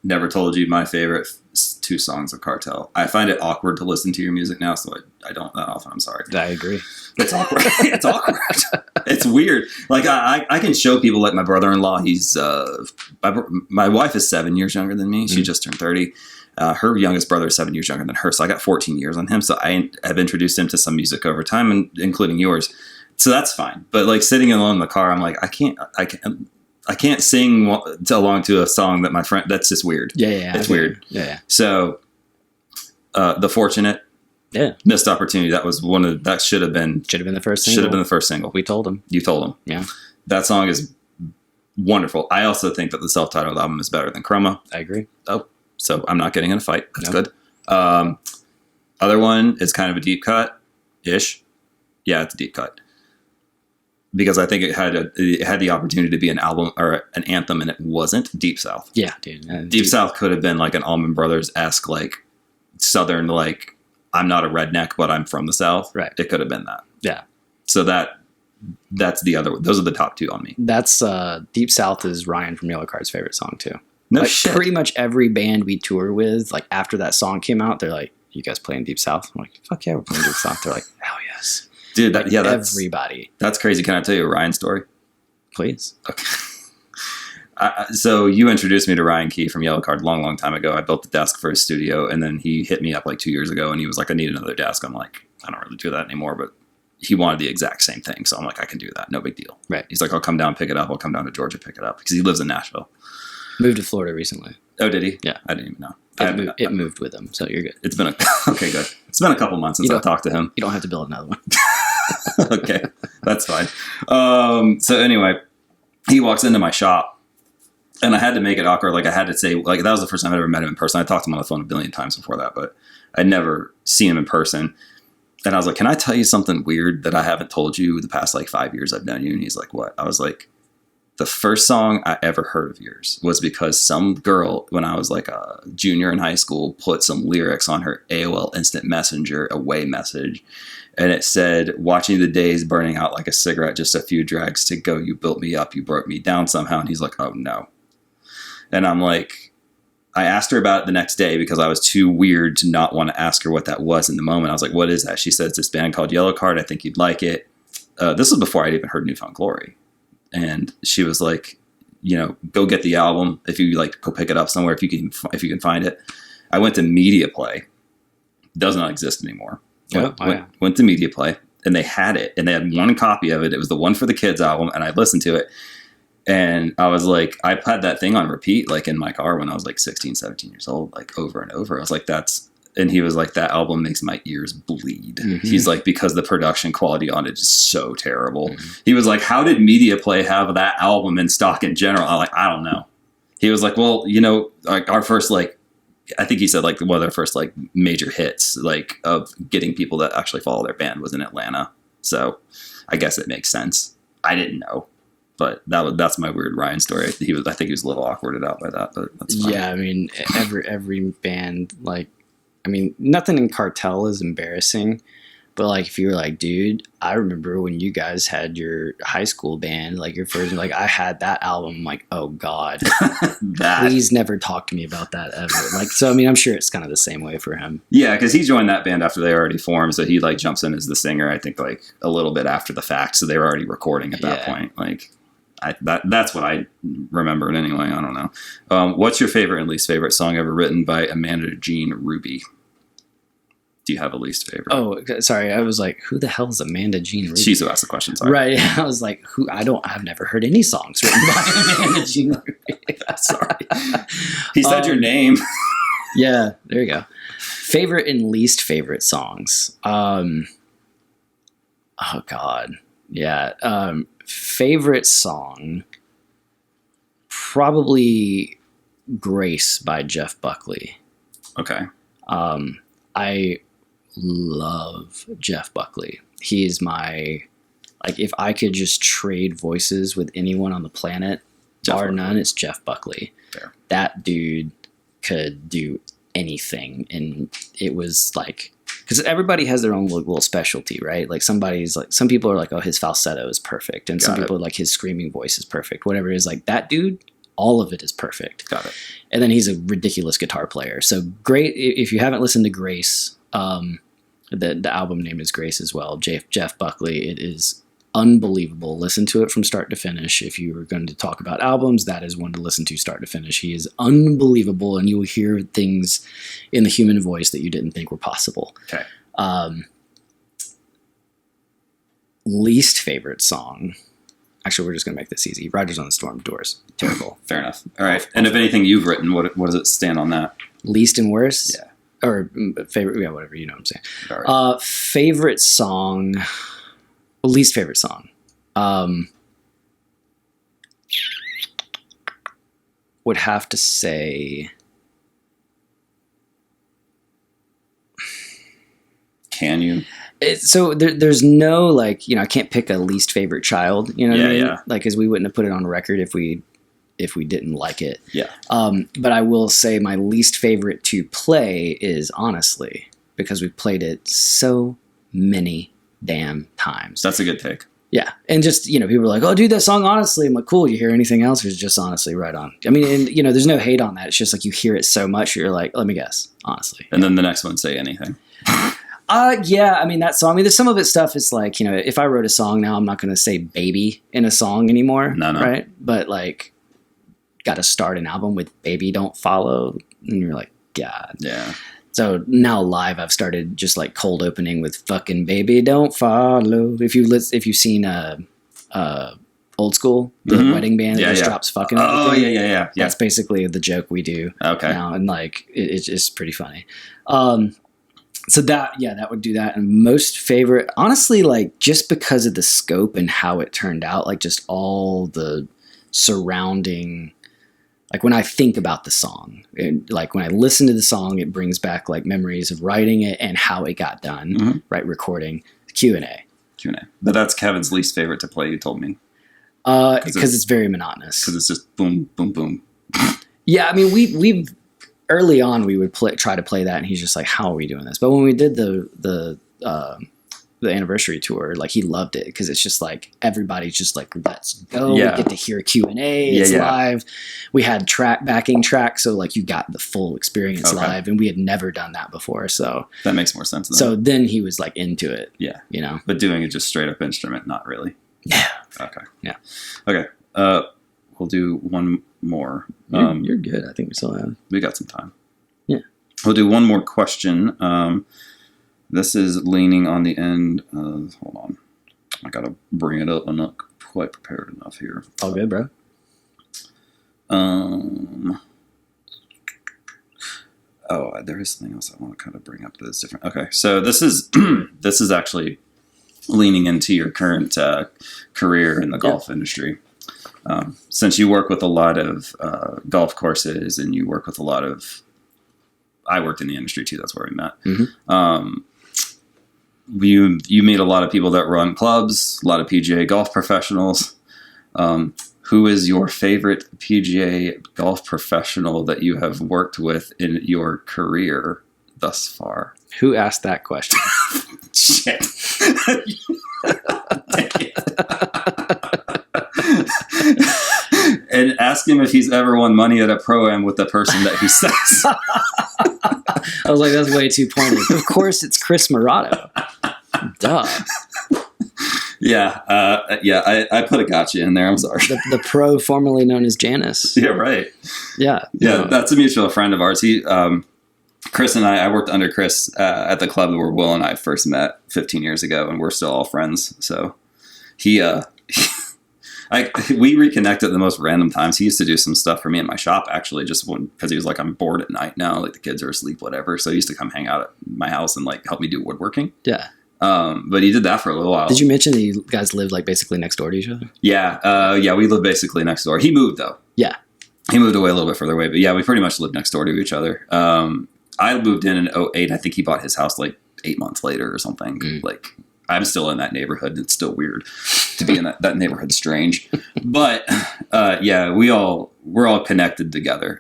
never told you my favorite 2 songs of Cartel. I find it awkward to listen to your music now, so I don't that often. I'm sorry. I agree. It's awkward. It's awkward. It's weird. Like I can show people, like my brother-in-law. He's my wife is 7 years younger than me. She just turned 30. Her youngest brother is 7 years younger than her, so I got 14 years on him. So I have introduced him to some music over time, and including yours. So that's fine. But like sitting alone in the car, I'm like, I can't sing along to a song that my friend. That's just weird. Yeah, it's weird. Yeah. So, The Fortunate, missed opportunity. That was that should have been the first single. Should have been the first single. We told him. You told him. Yeah. That song is wonderful. I also think that the self-titled album is better than Chroma. I agree. Oh, so I'm not getting in a fight. That's good. Other one is kind of a deep cut ish. Yeah, it's a deep cut. Because I think it had the opportunity to be an album or an anthem, and it wasn't. Deep South. Yeah, dude. Deep South could have been like an Allman Brothers-esque, like Southern, like I'm not a redneck, but I'm from the South. Right. It could have been that. Yeah. So that's the other. Those are the top 2 on me. That's Deep South is Ryan from Yellowcard's favorite song too. No like, shit. Pretty much every band we tour with, like after that song came out, they're like, "You guys playing Deep South?" I'm like, "Fuck yeah, we're playing Deep South." They're like, "Hell yes." Dude, that's everybody. That's crazy. Can I tell you a Ryan story? Please. Okay. So you introduced me to Ryan Key from Yellowcard long, long time ago. I built the desk for his studio, and then he hit me up like 2 years ago, and he was like, I need another desk. I'm like, I don't really do that anymore, but he wanted the exact same thing. So I'm like, I can do that. No big deal. Right. He's like, I'll come down, pick it up. I'll come down to Georgia, pick it up, because he lives in Nashville. Moved to Florida recently. Oh, did he? Yeah. I didn't even know. It moved with him, so you're good. It's been okay, good. It's been a couple months since I talked to him. You don't have to build another one. Okay, that's fine. So anyway, he walks into my shop, and I had to make it awkward. Like I had to say, like that was the first time I'd ever met him in person. I talked to him on the phone a billion times before that, but I'd never seen him in person. And I was like, "Can I tell you something weird that I haven't told you the past like 5 years I've known you?" And he's like, "What?" I was like, "The first song I ever heard of yours was because some girl, when I was like a junior in high school, put some lyrics on her AOL Instant Messenger away message. And it said, watching the days burning out like a cigarette, just a few drags to go. You built me up. You broke me down somehow." And he's like, "Oh, no." And I'm like, I asked her about it the next day because I was too weird to not want to ask her what that was in the moment. I was like, "What is that?" She said, "It's this band called Yellowcard. I think you'd like it." This was before I'd even heard New Found Glory. And she was like, you know, go get the album. If you like, go pick it up somewhere if you can find it. I went to Media Play. Does not exist anymore. Went to Media Play, and they had it, and they had one copy of it. It was the One for the Kids album, and I listened to it, and I was like, I had that thing on repeat, like in my car when I was like 16, 17 years old, like over and over. I was like, and he was like, that album makes my ears bleed. Mm-hmm. He's like, because the production quality on it is so terrible. Mm-hmm. He was like, how did Media Play have that album in stock in general? I'm like, I don't know. He was like, well, you know, like our first, like, I think he said like one of their first like major hits, like of getting people that actually follow their band was in Atlanta. So I guess it makes sense. I didn't know, but that's my weird Ryan story. I think he was a little awkwarded out by that, but that's fine. Yeah. I mean, every band, like, I mean, nothing in Cartel is embarrassing, but like if you were like, dude, I remember when you guys had your high school band, like your first, like I had that album. I'm like, oh God, please never talk to me about that ever. Like, so I mean, I'm sure it's kind of the same way for him. Yeah, because he joined that band after they already formed, so he like jumps in as the singer. I think like a little bit after the fact, so they were already recording at that point. Like, that's what I remembered anyway. I don't know. What's your favorite and least favorite song ever written by Amanda Jean Ruby? do you have a least favorite? Oh, sorry. I was like, who the hell is Amanda Jean Rubin? She's who asked the question. Sorry. Right. I was like, I've never heard any songs written by Amanda Jean Rubin. Sorry. He said your name. Yeah, there you go. Favorite and least favorite songs. Oh God. Yeah. Favorite song, probably Grace by Jeff Buckley. Okay. I love Jeff Buckley. He's my, like, if I could just trade voices with anyone on the planet, bar none, it's Jeff Buckley. Fair. That dude could do anything. And it was like, because everybody has their own little specialty, right? Like somebody's like, some people are like, oh, his falsetto is perfect. And some people are like, his screaming voice is perfect. Whatever it is, like that dude, all of it is perfect. Got it. And then he's a ridiculous guitar player. So great. If you haven't listened to Grace, the album name is Grace as well. Jeff Buckley. It is unbelievable. Listen to it from start to finish. If you were going to talk about albums, that is one to listen to start to finish. He is unbelievable, and you will hear things in the human voice that you didn't think were possible. Okay. Least favorite song. Actually, we're just going to make this easy. Riders on the Storm Doors. Terrible. Fair enough. All right. And if anything you've written, what does it stand on that? Least and worst? Yeah. Or favorite, yeah, whatever, you know what I'm saying. All right. Favorite song, well, least favorite song. Would have to say... Can you? So there's no, like, you know, I can't pick a least favorite child, you know what I mean? Yeah. Like, because we wouldn't have put it on record if we didn't like it. Yeah. But I will say my least favorite to play is Honestly, because we've played it so many damn times. That's a good take. Yeah. And just, you know, people are like, oh, dude, that song Honestly. I'm like, cool. You hear anything else? Or is it just Honestly right on? I mean, and, you know, there's no hate on that. It's just like you hear it so much, you're like, let me guess, Honestly. And then the next one, Say Anything. Yeah, I mean, that song, I mean, there's some of it stuff is like, you know, if I wrote a song now, I'm not going to say baby in a song anymore. No. Right? But like, got to start an album with Baby Don't Follow. And you're like, God. Yeah. So now live, I've started just like cold opening with fucking Baby Don't Follow. If you've seen Old School, the wedding band that just drops fucking everything. Yeah. That's basically the joke we do now. And like, it's just pretty funny. So that would do that. And most favorite, honestly, like just because of the scope and how it turned out, like just all the surrounding, like when I think about the song, like when I listen to the song, it brings back like memories of writing it and how it got done, right? Recording, Q&A. But that's Kevin's least favorite to play, you told me. Because it's very monotonous. Because it's just boom, boom, boom. Yeah, I mean, we've early on we would try to play that, and he's just like, "How are we doing this?" But when we did the anniversary tour, like he loved it because it's just like everybody's just like, "Let's go!" Yeah. We get to hear Q&A. It's live. We had backing tracks, so like you got the full experience live, and we had never done that before. So that makes more sense. So then he was like into it. Yeah, you know, but doing it just straight up instrument, not really. Yeah. Okay. Yeah. Okay. We'll do one more. You're good. I think we still have. We got some time. Yeah. We'll do one more question. This is leaning on the end of, hold on. I got to bring it up. I'm not quite prepared enough here. All good, bro. There is something else I want to kind of bring up that is different. Okay. So this is, this is actually leaning into your current career in the golf industry. Since you work with a lot of golf courses and you work with a lot of, I worked in the industry too. That's where we met. You meet a lot of people that run clubs, a lot of PGA golf professionals. Who is your favorite PGA golf professional that you have worked with in your career thus far? Who asked that question? Shit. And ask him if he's ever won money at a pro-am with the person that he says. I was like, that's way too pointed. Of course, it's Chris Murato. Duh. Yeah, I put a gotcha in there. I'm sorry. The pro formerly known as Janice. Yeah, right. Yeah. Yeah, that's a mutual friend of ours. He, Chris and I worked under Chris at the club where Will and I first met 15 years ago, and we're still all friends. So he, we reconnected at the most random times. He used to do some stuff for me in my shop, actually, just because he was like, I'm bored at night now, like the kids are asleep, whatever. So he used to come hang out at my house and like help me do woodworking. Yeah. But he did that for a little while. Did you mention that you guys lived like basically next door to each other? Yeah. Yeah, we lived basically next door. He moved though. Yeah. He moved away a little bit further away, but yeah, we pretty much lived next door to each other. I moved in 2008. I think he bought his house like 8 months later or something. Like I'm still in that neighborhood. It's still weird to be in that neighborhood. Strange, but yeah, we're all connected together.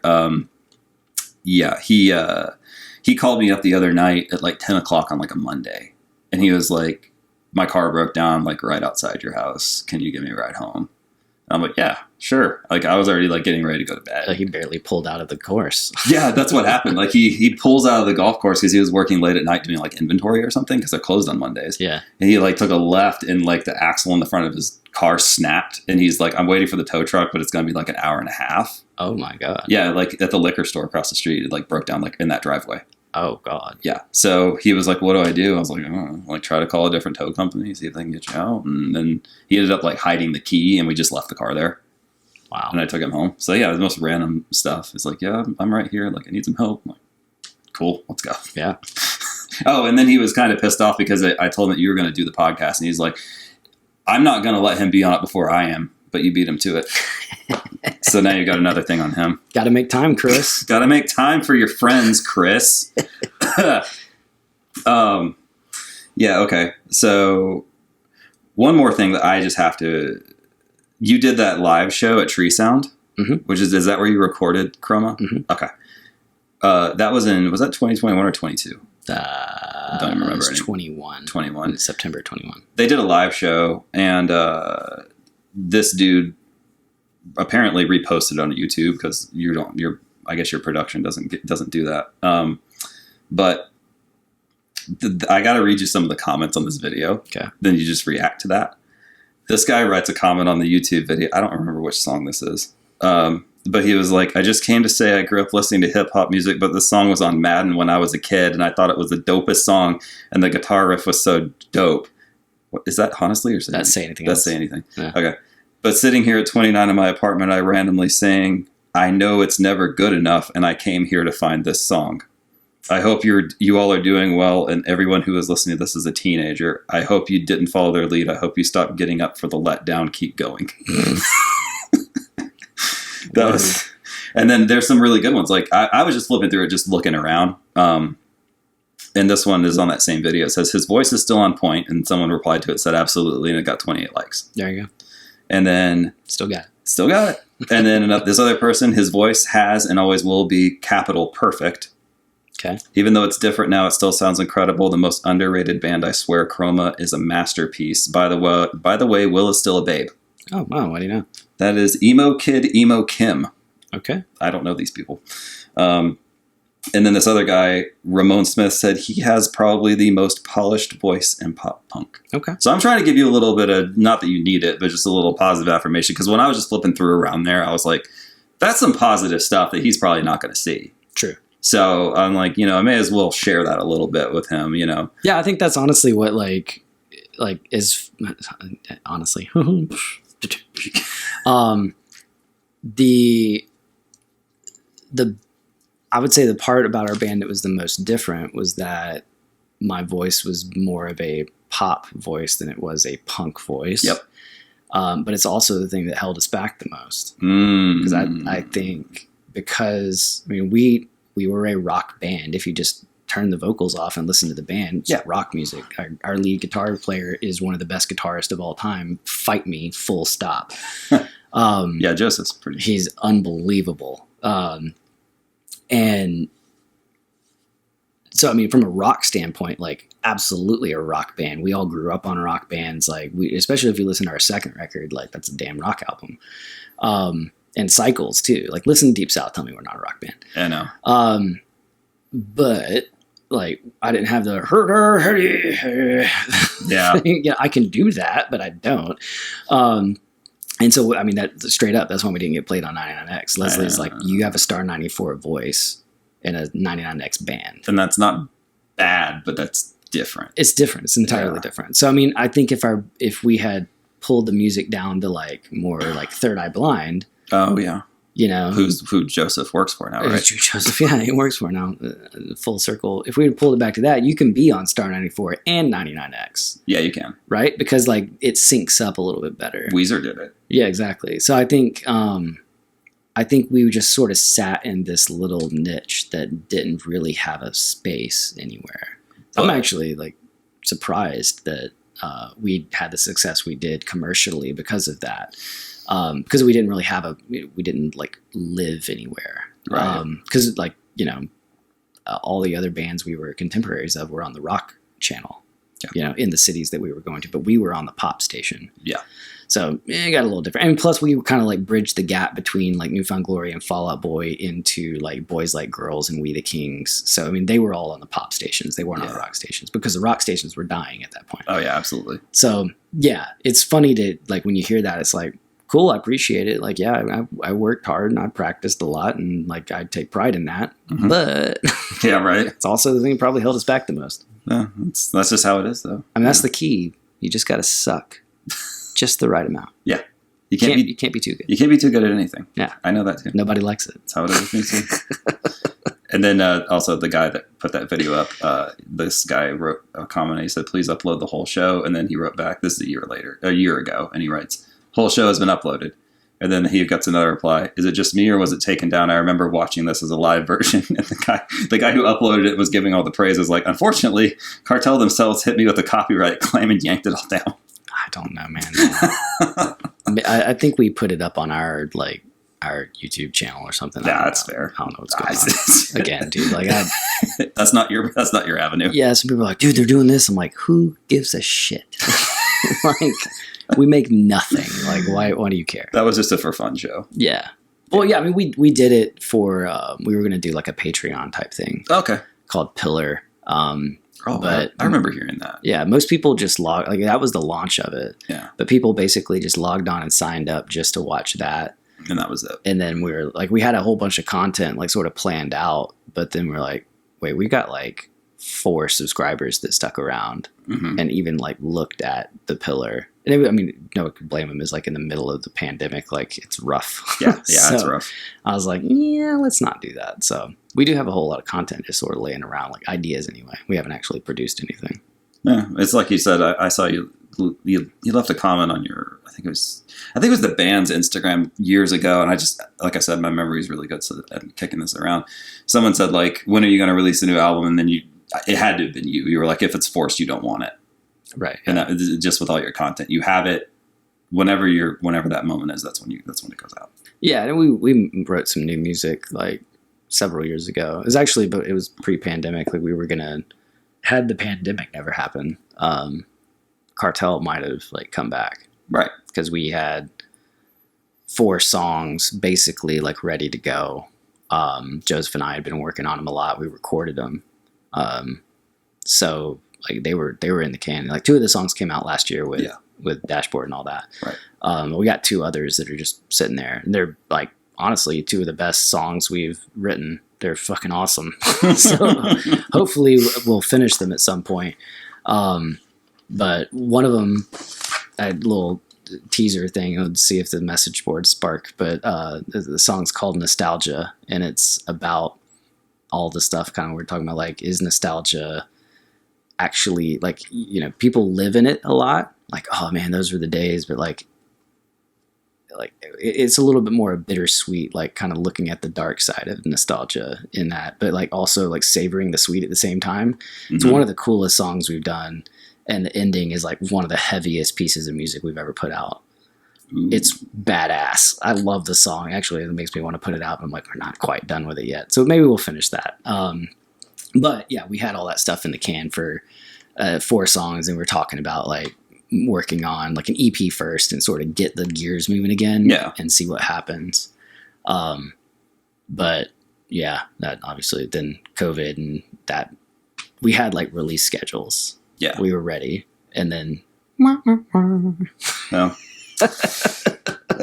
Yeah, he called me up the other night at like 10 o'clock on like a Monday, and he was like, "My car broke down like right outside your house. Can you give me a ride home?" And I'm like, "Yeah, sure." Like I was already like getting ready to go to bed. Like he barely pulled out of the course. Yeah, that's what happened. Like he pulls out of the golf course because he was working late at night doing like inventory or something because they're closed on Mondays. Yeah. And he like took a left and like the axle in the front of his car snapped, and he's like, "I'm waiting for the tow truck, but it's going to be like an hour and a half." Oh my God. Yeah, like at the liquor store across the street, it like broke down like in that driveway. Oh God. Yeah. So he was like, "What do I do?" I was like, "Oh, like try to call a different tow company, see if they can get you out." And then he ended up like hiding the key, and we just left the car there. Wow. And I took him home. So yeah, the most random stuff. It's like, "Yeah, I'm right here. Like I need some help." I'm like, "Cool, let's go." Yeah. Oh, and then he was kind of pissed off because I told him that you were going to do the podcast, and he's like, "I'm not going to let him be on it before I am, but you beat him to it." So now you got another thing on him. Got to make time, Chris. Got to make time for your friends, Chris. Yeah. Okay. So one more thing that I just have to. You did that live show at Tree Sound, which is that where you recorded Chroma? Mm-hmm. Okay. That was that 2021 or 22? I don't even remember. It was 21. 21. September 21. They did a live show, and this dude apparently reposted on YouTube because I guess your production doesn't do that. But I got to read you some of the comments on this video. Okay. Then you just react to that. This guy writes a comment on the YouTube video. I don't remember which song this is. But he was like, "I just came to say I grew up listening to hip hop music, but the song was on Madden when I was a kid, and I thought it was the dopest song, and the guitar riff was so dope." What, is that honestly or say That's anything? say anything. That's else. say anything. Yeah. Okay. But sitting here at 29 in my apartment, I randomly sang, "I know it's never good enough, and I came here to find this song. I hope you all are doing well, and everyone who is listening to this is a teenager. I hope you didn't follow their lead. I hope you stopped getting up for the letdown. Keep going." That was, and then there's some really good ones. Like I was just flipping through it, just looking around. And this one is on that same video. It says, "His voice is still on point," and someone replied to it, said absolutely, and it got 28 likes. There you go. And then Still got it. And then this other person, "His voice has and always will be capital perfect. Okay. Even though it's different now, it still sounds incredible. The most underrated band, I swear. Chroma is a masterpiece. By the way, Will is still a babe." Oh, wow. What do you know? That is Emo Kid, Emo Kim. Okay. I don't know these people. And then this other guy, Ramon Smith, said he has probably the most polished voice in pop punk. Okay. So I'm trying to give you a little bit of, not that you need it, but just a little positive affirmation. Because when I was just flipping through around there, I was like, that's some positive stuff that he's probably not going to see. True. So I'm like, I may as well share that a little bit with him, Yeah, I think that's honestly what is honestly the I would say the part about our band that was the most different was that my voice was more of a pop voice than it was a punk voice. Yep. But it's also the thing that held us back the most. Because I think we were a rock band. If you just turn the vocals off and listen to the band, it's rock music. Our lead guitar player is one of the best guitarists of all time. Fight me, full stop. Yeah, Joseph's pretty. He's unbelievable. And so, from a rock standpoint, absolutely a rock band. We all grew up on rock bands. Especially if you listen to our second record, that's a damn rock album. And Cycles too. Listen to Deep South. Tell me we're not a rock band. I know. But I didn't have the yeah. Yeah, I can do that, but I don't. And so, that straight up, that's why we didn't get played on 99X. Leslie's like, "You have a Star 94 voice. in a 99X band. And that's not bad, but that's different. It's different. It's entirely different. So I mean, I think if we had pulled the music down to like more like Third Eye Blind. Oh yeah. You know, who Joseph works for now, right? Joseph, yeah, he works for now. Full circle. If we had pulled it back to that, you can be on Star 94 and 99X. Yeah, you can. Right? Because like it syncs up a little bit better. Weezer did it. Yeah, exactly. So I think we just sort of sat in this little niche that didn't really have a space anywhere. I'm actually like surprised that we had the success we did commercially because of that. Because we didn't really we didn't like live anywhere. Right. Because like, you know, all the other bands we were contemporaries of were on the rock channel, you know, in the cities that we were going to, but we were on the pop station. Yeah. So it got a little different. And plus we kind of like bridged the gap between like Newfound Glory and Fall Out Boy into like Boys Like Girls and We the Kings. So, I mean, they were all on the pop stations. They weren't on the rock stations because the rock stations were dying at that point. Oh yeah, absolutely. So yeah, it's funny to like, when you hear that, it's like, cool, I appreciate it. Like, yeah, I worked hard and I practiced a lot and like I take pride in that. Mm-hmm. But yeah, right. It's also the thing that probably held us back the most. Yeah, that's just how it is, though. I mean, that's the key. You just got to suck just the right amount. Yeah, you can't be too good. You can't be too good at anything. Yeah, I know that too. Nobody likes it. That's how it is with me too. And then also the guy that put that video up, this guy wrote a comment. He said, "Please upload the whole show." And then he wrote back. This is a year ago, and he writes, "Whole show has been uploaded." And then he gets another reply. "Is it just me or was it taken down? I remember watching this as a live version." And the guy who uploaded it was giving all the praises. Like, unfortunately, Cartel themselves hit me with a copyright claim and yanked it all down. I don't know, man. I think we put it up on our YouTube channel or something. Yeah, that's fair. I don't know what's going on. Again, dude, like that's not your avenue. Yeah, some people are like, dude, they're doing this. I'm like, who gives a shit? Like, we make nothing. Like, why do you care? That was just a for fun show. Yeah. Well, yeah, I mean, we did it for, we were going to do like a Patreon type thing. Okay. Called Pillar. But I remember hearing that. Yeah, most people just that was the launch of it. Yeah. But people basically just logged on and signed up just to watch that. And that was it. And then we had a whole bunch of content like sort of planned out, but then we're like, wait, we got like 4 subscribers that stuck around and even like looked at the Pillar. And I mean, no one could blame them. It's like in the middle of the pandemic, like it's rough. Yeah, So it's rough. I was like, yeah, let's not do that. So we do have a whole lot of content just sort of laying around, like ideas anyway. We haven't actually produced anything. Yeah, it's like you said. I saw you left a comment on your. I think it was the band's Instagram years ago, and I just, like I said, my memory is really good. So I'm kicking this around. Someone said like, "When are you going to release a new album?" And then it had to have been you. You were like, "If it's forced, you don't want it." Right. And that, just with all your content, you have it whenever that moment is. That's when it goes out. Yeah, and we wrote some new music like several years ago. It was actually, but it was pre-pandemic. Like we were gonna, had the pandemic never happened, Cartel might have like come back, right? Because we had 4 songs basically like ready to go. Joseph and I had been working on them a lot. We recorded them, so like they were in the can. Like 2 of the songs came out last year with Dashboard and all that. Right. We got 2 others that are just sitting there, and they're like honestly 2 of the best songs we've written. They're fucking awesome. So hopefully we'll finish them at some point. But one of them, a little teaser thing, let's see if the message board spark. But the song's called Nostalgia, and it's about all the stuff kind of we're talking about. Like, is nostalgia actually, like, you know, people live in it a lot, like, oh man, those were the days, but like it's a little bit more bittersweet, like kind of looking at the dark side of nostalgia in that, but like also like savoring the sweet at the same time. It's one of the coolest songs we've done, and the ending is like one of the heaviest pieces of music we've ever put out. Ooh. It's badass. I love the song. Actually, it makes me want to put it out, but I'm like, we're not quite done with it yet, so maybe we'll finish that. But yeah, we had all that stuff in the can for 4 songs, and we're talking about like working on like an EP first and sort of get the gears moving again, and see what happens. But yeah, that obviously then COVID and that, we had like release schedules. Yeah, we were ready, and then no.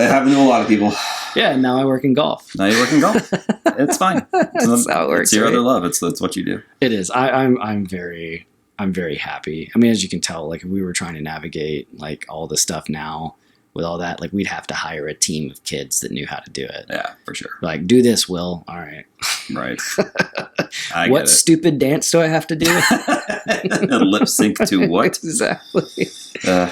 happened to a lot of people. Yeah, now I work in golf. Now you work in golf. It's fine. That's how it works. It's your right? other love. It's what you do. It is. I'm very happy. I mean, as you can tell, like if we were trying to navigate like all the stuff now with all that, like we'd have to hire a team of kids that knew how to do it. Yeah, for sure. Like, do this, Will. All right. Right. What stupid dance do I have to do? Lip sync to what? Exactly.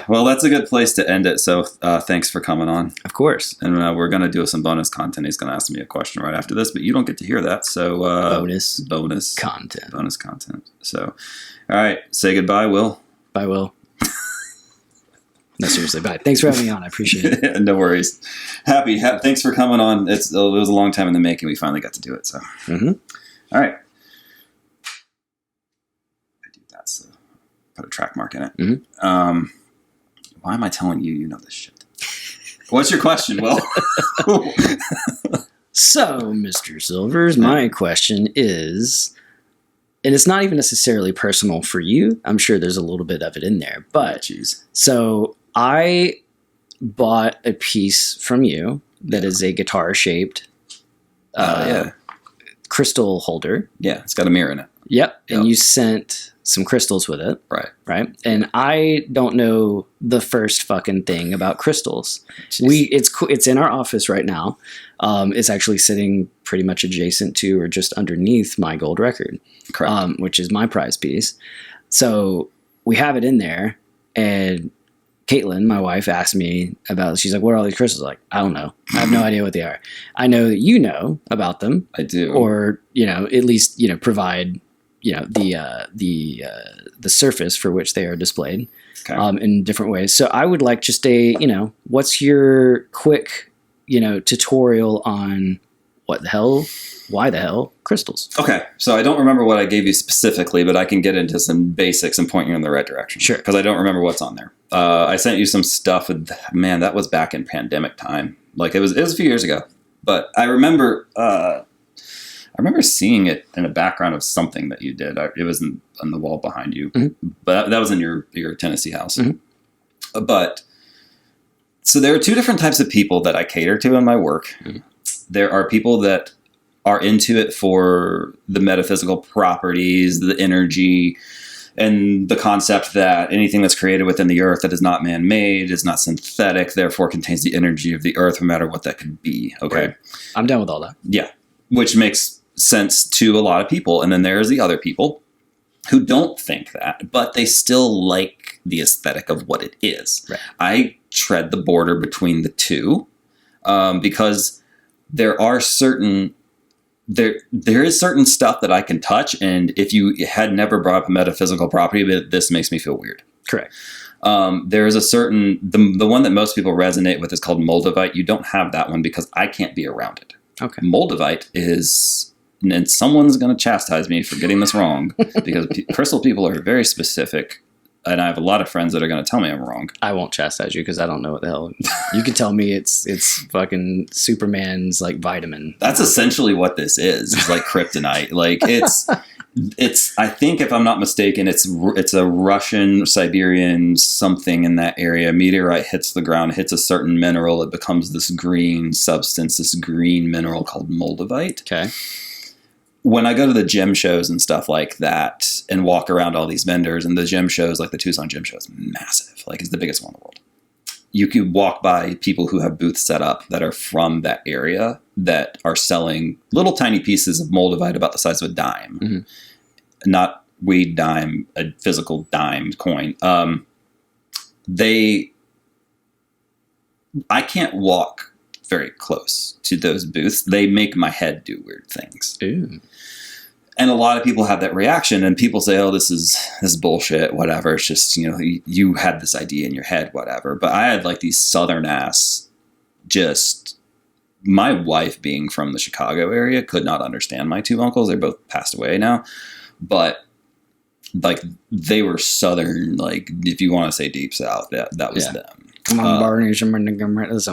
Well, that's a good place to end it. So thanks for coming on. Of course. And we're going to do some bonus content. He's going to ask me a question right after this, but you don't get to hear that. So bonus content. So, all right. Say goodbye, Will. Bye, Will. No, seriously, bye. Thanks for having me on. I appreciate it. No worries. Happy. Thanks for coming on. It was a long time in the making. We finally got to do it. So, All right. I do that. So put a track mark in it. Why am I telling you? You know this shit. What's your question, Will? So, Mr. Silvers, my question is, and it's not even necessarily personal for you. I'm sure there's a little bit of it in there, but so I bought a piece from you that is a guitar-shaped crystal holder. Yeah, it's got a mirror in it. Yep, and you sent some crystals with it. Right. And I don't know the first fucking thing about crystals. It's in our office right now. It's actually sitting pretty much adjacent to or just underneath my gold record. Correct. Which is my prize piece. So we have it in there, and Caitlin, my wife, asked me about, she's like, what are all these crystals? Like, I don't know. I have no idea what they are. I know that you know about them. I do. Or, at least, provide, the surface for which they are displayed in different ways. So I would like just what's your quick, tutorial on why the hell crystals? Okay. So I don't remember what I gave you specifically, but I can get into some basics and point you in the right direction. Sure. Because I don't remember what's on there. I sent you some stuff with, man, that was back in pandemic time. Like it was a few years ago, but I remember seeing it in the background of something that you did. It was on the wall behind you, but that was in your Tennessee house. But so there are two different types of people that I cater to in my work. There are people that are into it for the metaphysical properties, the energy, and the concept that anything that's created within the earth that is not man-made, is not synthetic, therefore contains the energy of the earth, no matter what that could be. Okay. Right. I'm down with all that. Yeah. Which makes sense to a lot of people. And then there's the other people who don't think that, but they still like the aesthetic of what it is. Right. I tread the border between the two because there are certain... There is certain stuff that I can touch, and if you had never brought up a metaphysical property, but this makes me feel weird. Correct. There is a certain the one that most people resonate with is called Moldavite. You don't have that one because I can't be around it. Okay. Moldavite is, and someone's going to chastise me for getting this wrong because crystal people are very specific. And I have a lot of friends that are going to tell me I'm wrong. I won't chastise you because I don't know what the hell. You can tell me it's fucking Superman's like vitamin. That's essentially what this is. It's like kryptonite. Like it's. I think if I'm not mistaken, it's a Russian, Siberian something in that area. Meteorite hits the ground, hits a certain mineral, it becomes this green substance, this green mineral called Moldavite. Okay. When I go to the gem shows and stuff like that and walk around all these vendors, and the gem shows, like the Tucson gem show is massive. Like it's the biggest one in the world. You could walk by people who have booths set up that are from that area that are selling little tiny pieces of Moldavite about the size of a dime. Not weed dime, a physical dime coin. I can't walk very close to those booths. They make my head do weird things. Ooh. And a lot of people have that reaction, and people say, oh, this is bullshit, whatever. It's just, you had this idea in your head, whatever. But I had like these southern ass, just my wife being from the Chicago area could not understand my two uncles. They're both passed away now. But like they were southern, like if you want to say deep south, that was them. Come on, Barney, something like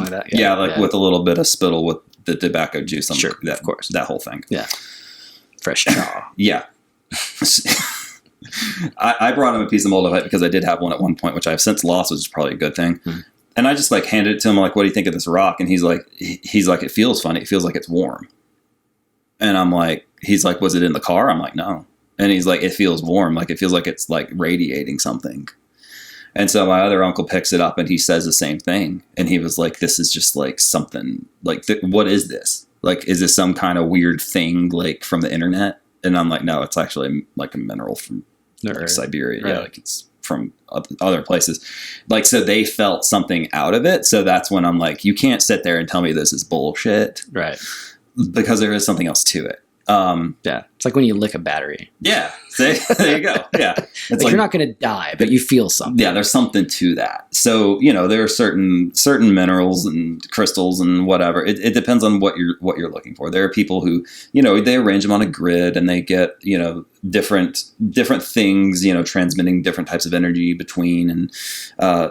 that. Yeah, with a little bit of spittle with the tobacco juice. Sure, of course. That whole thing. Yeah. Fresh chaw. Yeah. I brought him a piece of Moldavite because I did have one at one point, which I have since lost, which is probably a good thing. And I just like handed it to him. Like, what do you think of this rock? And he's like, it feels funny. It feels like it's warm. And I'm like, he's like, was it in the car? I'm like, no. And he's like, it feels warm. Like, it feels like it's like radiating something. And so my other uncle picks it up and he says the same thing. And he was like, this is just like something like, what is this? Like, is this some kind of weird thing like from the internet? And I'm like, no, it's actually like a mineral from like Siberia. Right. Yeah, like it's from other places. Like, so they felt something out of it. So that's when I'm like, you can't sit there and tell me this is bullshit. Right. Because there is something else to it. Yeah. It's like when you lick a battery. Yeah. See? There you go. Yeah. It's like you're not going to die, but you feel something. Yeah. There's something to that. So, there are certain minerals and crystals and whatever. It depends on what you're looking for. There are people who, they arrange them on a grid and they get, different things, transmitting different types of energy between, and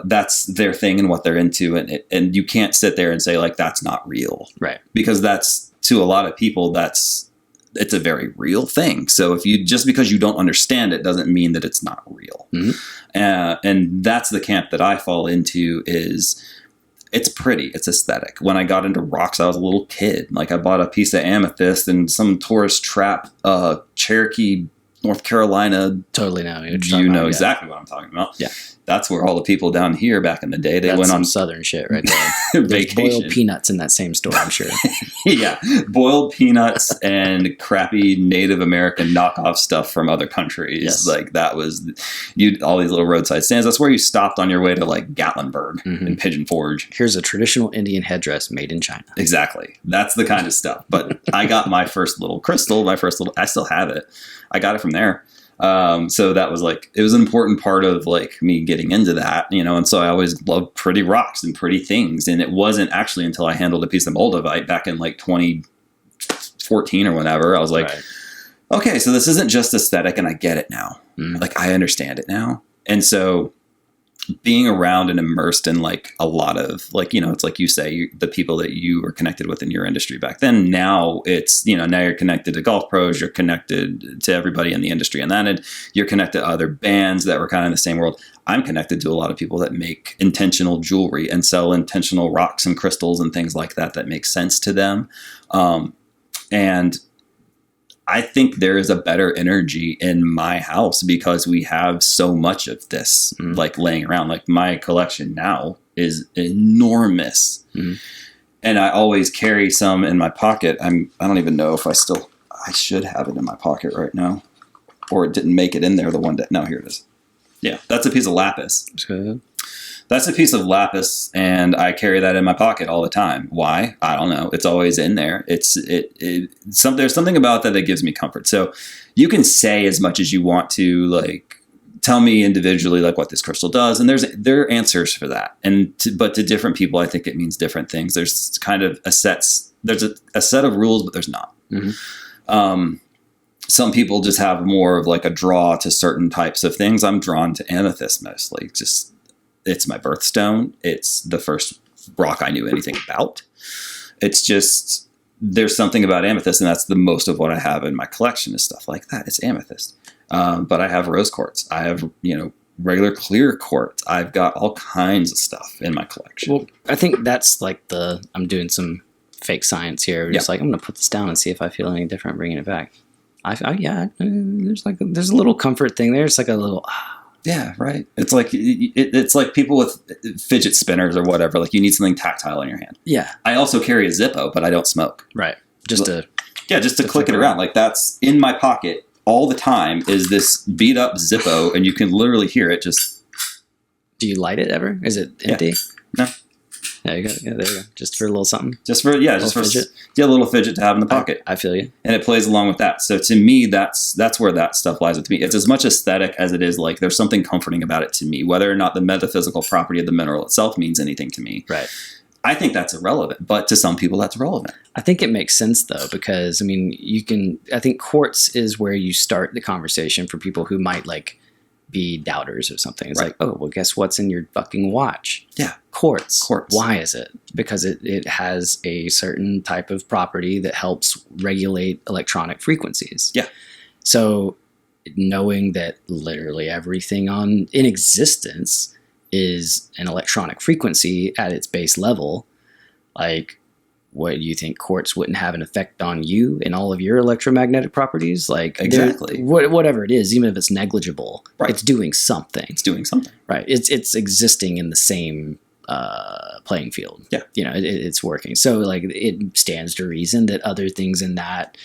that's their thing and what they're into. And you can't sit there and say like, that's not real. Right. Because that's, to a lot of people, it's a very real thing. So just because you don't understand it doesn't mean that it's not real. Mm-hmm. And that's the camp that I fall into. Is it's pretty, it's aesthetic. When I got into rocks, I was a little kid. Like I bought a piece of amethyst and some tourist trap, Cherokee, North Carolina. Totally know. You know exactly what I'm talking about. Yeah. That's where all the people down here back in the day, they went on southern shit right there. Vacation. Boiled peanuts in that same store, I'm sure. Yeah. Boiled peanuts and crappy Native American knockoff stuff from other countries. Yes. Like that was all these little roadside stands. That's where you stopped on your way to like Gatlinburg and Pigeon Forge. Here's a traditional Indian headdress made in China. Exactly. That's the kind of stuff. But I got my first little crystal, I still have it. I got it from there. So that was like, it was an important part of like me getting into that, and so I always loved pretty rocks and pretty things. And it wasn't actually until I handled a piece of moldavite back in like 2014 or whatever, I was like, okay, so this isn't just aesthetic and I get it now. Like I understand it now. And so being around and immersed in like a lot of like, it's like you say, the people that you were connected with in your industry back then, now it's, now you're connected to golf pros, you're connected to everybody in the industry and then you're connected to other bands that were kind of in the same world. I'm connected to a lot of people that make intentional jewelry and sell intentional rocks and crystals and things like that make sense to them. And I think there is a better energy in my house because we have so much of this like laying around. Like my collection now is enormous. And I always carry some in my pocket. I don't even know if I should have it in my pocket right now, or it didn't make it in there. No, here it is. Yeah. That's a piece of lapis. Good. That's a piece of lapis, and I carry that in my pocket all the time. Why? I don't know. It's always in there. There's something about that gives me comfort. So you can say as much as you want to, like, tell me individually like what this crystal does, and there are answers for that. But to different people, I think it means different things. There's kind of a set of rules, but there's not. Some people just have more of like a draw to certain types of things. I'm drawn to amethyst mostly. It's my birthstone. It's the first rock I knew anything about. It's just, there's something about amethyst, and that's the most of what I have in my collection is stuff like that. It's amethyst. But I have rose quartz. I have, regular clear quartz. I've got all kinds of stuff in my collection. Well, I think that's like I'm doing some fake science here. Just like, I'm going to put this down and see if I feel any different bringing it back. There's a little comfort thing there. It's like a little, yeah, right. It's like people with fidget spinners or whatever. Like you need something tactile in your hand. Yeah. I also carry a Zippo, but I don't smoke. Right. Just to click it around. Like that's in my pocket all the time is this beat up Zippo, and you can literally hear it just. Do you light it ever? Is it empty? No. Yeah, you got it. Yeah, there you go. Just for a little something. A little fidget to have in the pocket. I feel you. And it plays along with that. So to me, that's where that stuff lies with me. It's as much aesthetic as it is like there's something comforting about it to me, whether or not the metaphysical property of the mineral itself means anything to me. Right. I think that's irrelevant, but to some people that's relevant. I think it makes sense though, because I think quartz is where you start the conversation for people who might like be doubters or something. It's like, oh, well, guess what's in your fucking watch? Yeah. Quartz. Why is it? Because it has a certain type of property that helps regulate electronic frequencies. Yeah. So knowing that literally everything in existence is an electronic frequency at its base level, like, what, you think quartz wouldn't have an effect on you and all of your electromagnetic properties? Like, exactly, whatever it is, even if it's negligible, right, it's doing something. It's doing something. Right. It's existing in the same playing field. Yeah. You know, it's working. So, like, it stands to reason that other things in that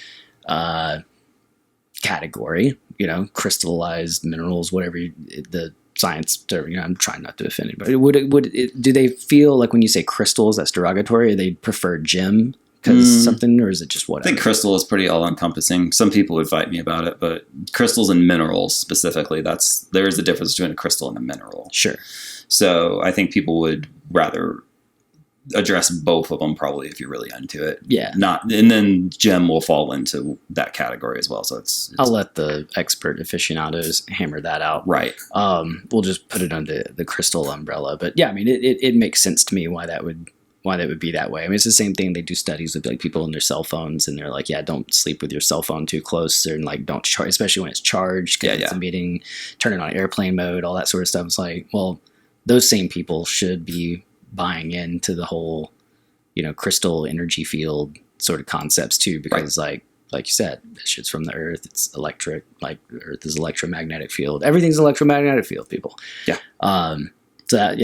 category, you know, crystallized minerals, whatever the science term, you know, I'm trying not to offend anybody. Do they feel like when you say crystals, that's derogatory? Or they prefer gem because something, or is it just whatever? I think crystal is pretty all encompassing. Some people would fight me about it, but crystals and minerals specifically, there is a difference between a crystal and a mineral. Sure. So I think people would rather address both of them probably if you're really into it. Yeah. And then gem will fall into that category as well. So it's I'll let the expert aficionados hammer that out. Right. We'll just put it under the crystal umbrella. But yeah, I mean, it makes sense to me why that would be that way. I mean, it's the same thing. They do studies with like people and their cell phones, and they're like, yeah, don't sleep with your cell phone too close, and like don't charge, especially when it's charged, because it's emitting, turn it on airplane mode, all that sort of stuff. It's like, well, those same people should be buying into the whole, you know, crystal energy field sort of concepts too, because like you said, that shit's from the earth. It's electric, like earth is electromagnetic field. Everything's electromagnetic field, people. Yeah. So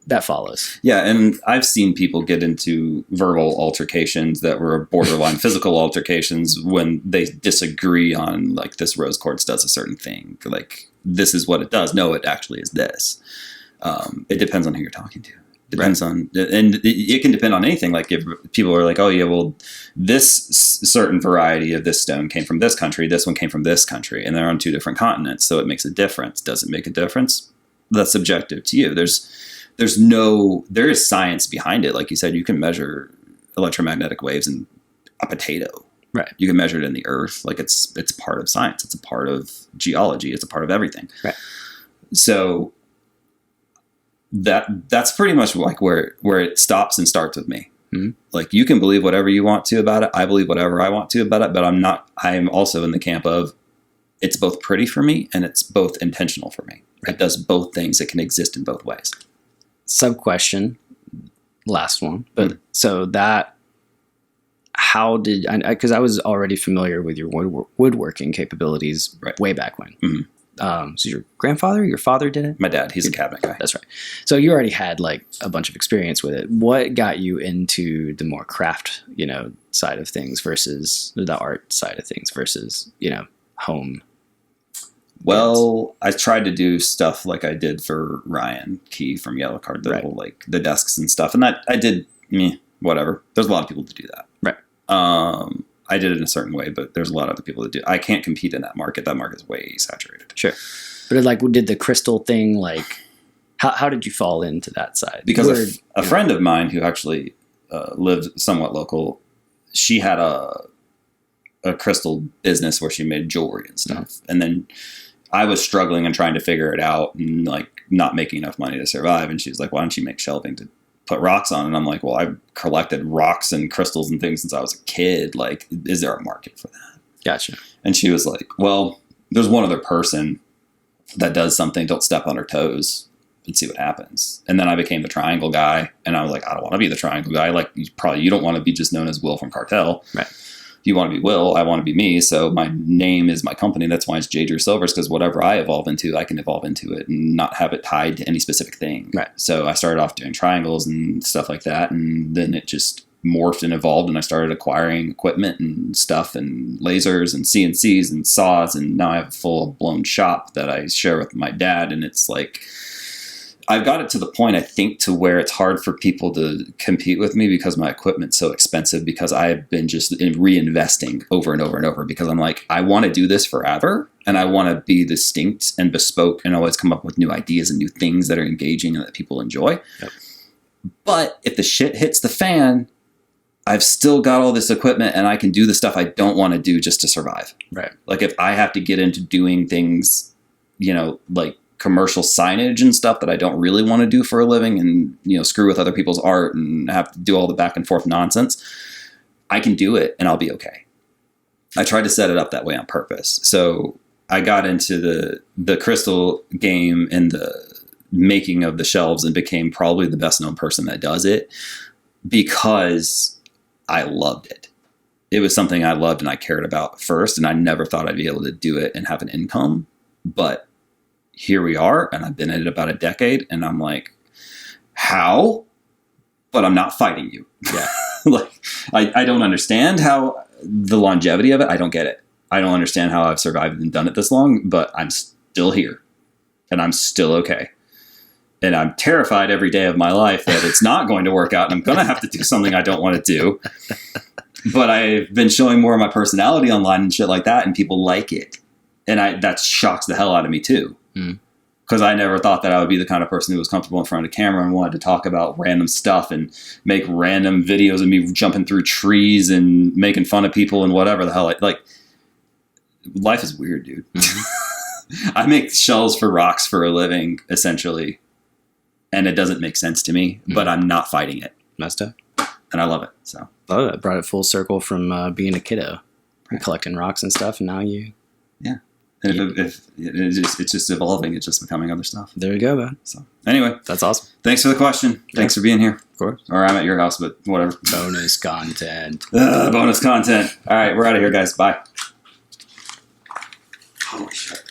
that follows. Yeah. And I've seen people get into verbal altercations that were borderline physical altercations when they disagree on like, this rose quartz does a certain thing. Like, this is what it does. No, it actually is this. It depends on who you're talking to. Depends on, and it can depend on anything. Like if people are like, oh yeah, well, this certain variety of this stone came from this country, this one came from this country, and they're on two different continents, so it makes a difference. Does it make a difference? That's subjective to you. There is science behind it. Like you said, you can measure electromagnetic waves in a potato. Right. You can measure it in the earth. Like it's part of science. It's a part of geology. It's a part of everything. Right. So that's pretty much like where it stops and starts with me. Mm-hmm. Like you can believe whatever you want to about it. I believe whatever I want to about it, but I'm also in the camp of it's both pretty for me and it's both intentional for me. Right. It does both things. It can exist in both ways. Sub question, last one. But so that, how did, because I was already familiar with your woodworking capabilities way back when. Mm-hmm. So your grandfather, your father did it? My dad, he's a cabinet guy. That's right. So you already had like a bunch of experience with it. What got you into the more craft, side of things versus the art side of things versus, home? Well, I tried to do stuff like I did for Ryan Key from Yellow Card, like the desks and stuff. And that I did, whatever. There's a lot of people to do that. Right. I did it in a certain way, but there's a lot of other people that do. I can't compete in that market. That market is way saturated. Sure. But did the crystal thing, how did you fall into that side? Because a friend of mine who actually lived somewhat local, she had a crystal business where she made jewelry and stuff. Mm-hmm. And then I was struggling and trying to figure it out and not making enough money to survive. And she's like, why don't you make shelving to put rocks on? And I'm like, well, I've collected rocks and crystals and things since I was a kid. Like, is there a market for that? Gotcha. And she was like, well, there's one other person that does something. Don't step on her toes and see what happens. And then I became the triangle guy. And I was like, I don't want to be the triangle guy. Like, you don't want to be just known as Will from Cartel. Right. You want to be Will, I want to be me. So my name is my company. That's why it's J. Drew Silvers, because whatever I evolve into, I can evolve into it and not have it tied to any specific thing. Right. So I started off doing triangles and stuff like that. And then it just morphed and evolved. And I started acquiring equipment and stuff and lasers and CNCs and saws. And now I have a full blown shop that I share with my dad. And it's like, I've got it to the point, I think, to where it's hard for people to compete with me because my equipment's so expensive, because I've been just reinvesting over and over and over, because I'm like, I want to do this forever and I want to be distinct and bespoke and always come up with new ideas and new things that are engaging and that people enjoy. Yep. But if the shit hits the fan, I've still got all this equipment and I can do the stuff I don't want to do just to survive. Right. Like if I have to get into doing things, like commercial signage and stuff that I don't really want to do for a living and, screw with other people's art and have to do all the back and forth nonsense, I can do it and I'll be okay. I tried to set it up that way on purpose. So I got into the crystal game in the making of the shelves and became probably the best known person that does it because I loved it. It was something I loved and I cared about first, and I never thought I'd be able to do it and have an income. But here we are, and I've been at it about a decade, and I'm like, how? But I'm not fighting you. Yeah. Like, I don't understand how the longevity of it. I don't get it. I don't understand how I've survived and done it this long, but I'm still here, and I'm still okay. And I'm terrified every day of my life that it's not going to work out, and I'm going to have to do something I don't want to do. But I've been showing more of my personality online and shit like that, and people like it. And that shocks the hell out of me too. Because I never thought that I would be the kind of person who was comfortable in front of the camera and wanted to talk about random stuff and make random videos of me jumping through trees and making fun of people and whatever the hell. Like, life is weird, dude. I make shells for rocks for a living, essentially. And it doesn't make sense to me, but I'm not fighting it. Messed up. And I love it. So. Oh, that brought it full circle from being a kiddo. You're collecting rocks and stuff, and now you... Yeah. And if it's just evolving, it's just becoming other stuff. There you go, man. So anyway, that's awesome. Thanks for the question. Thanks for being here. Of course. Or I'm at your house, but whatever. Bonus content. Bonus content. All right, we're out of here, guys. Bye. Holy shit.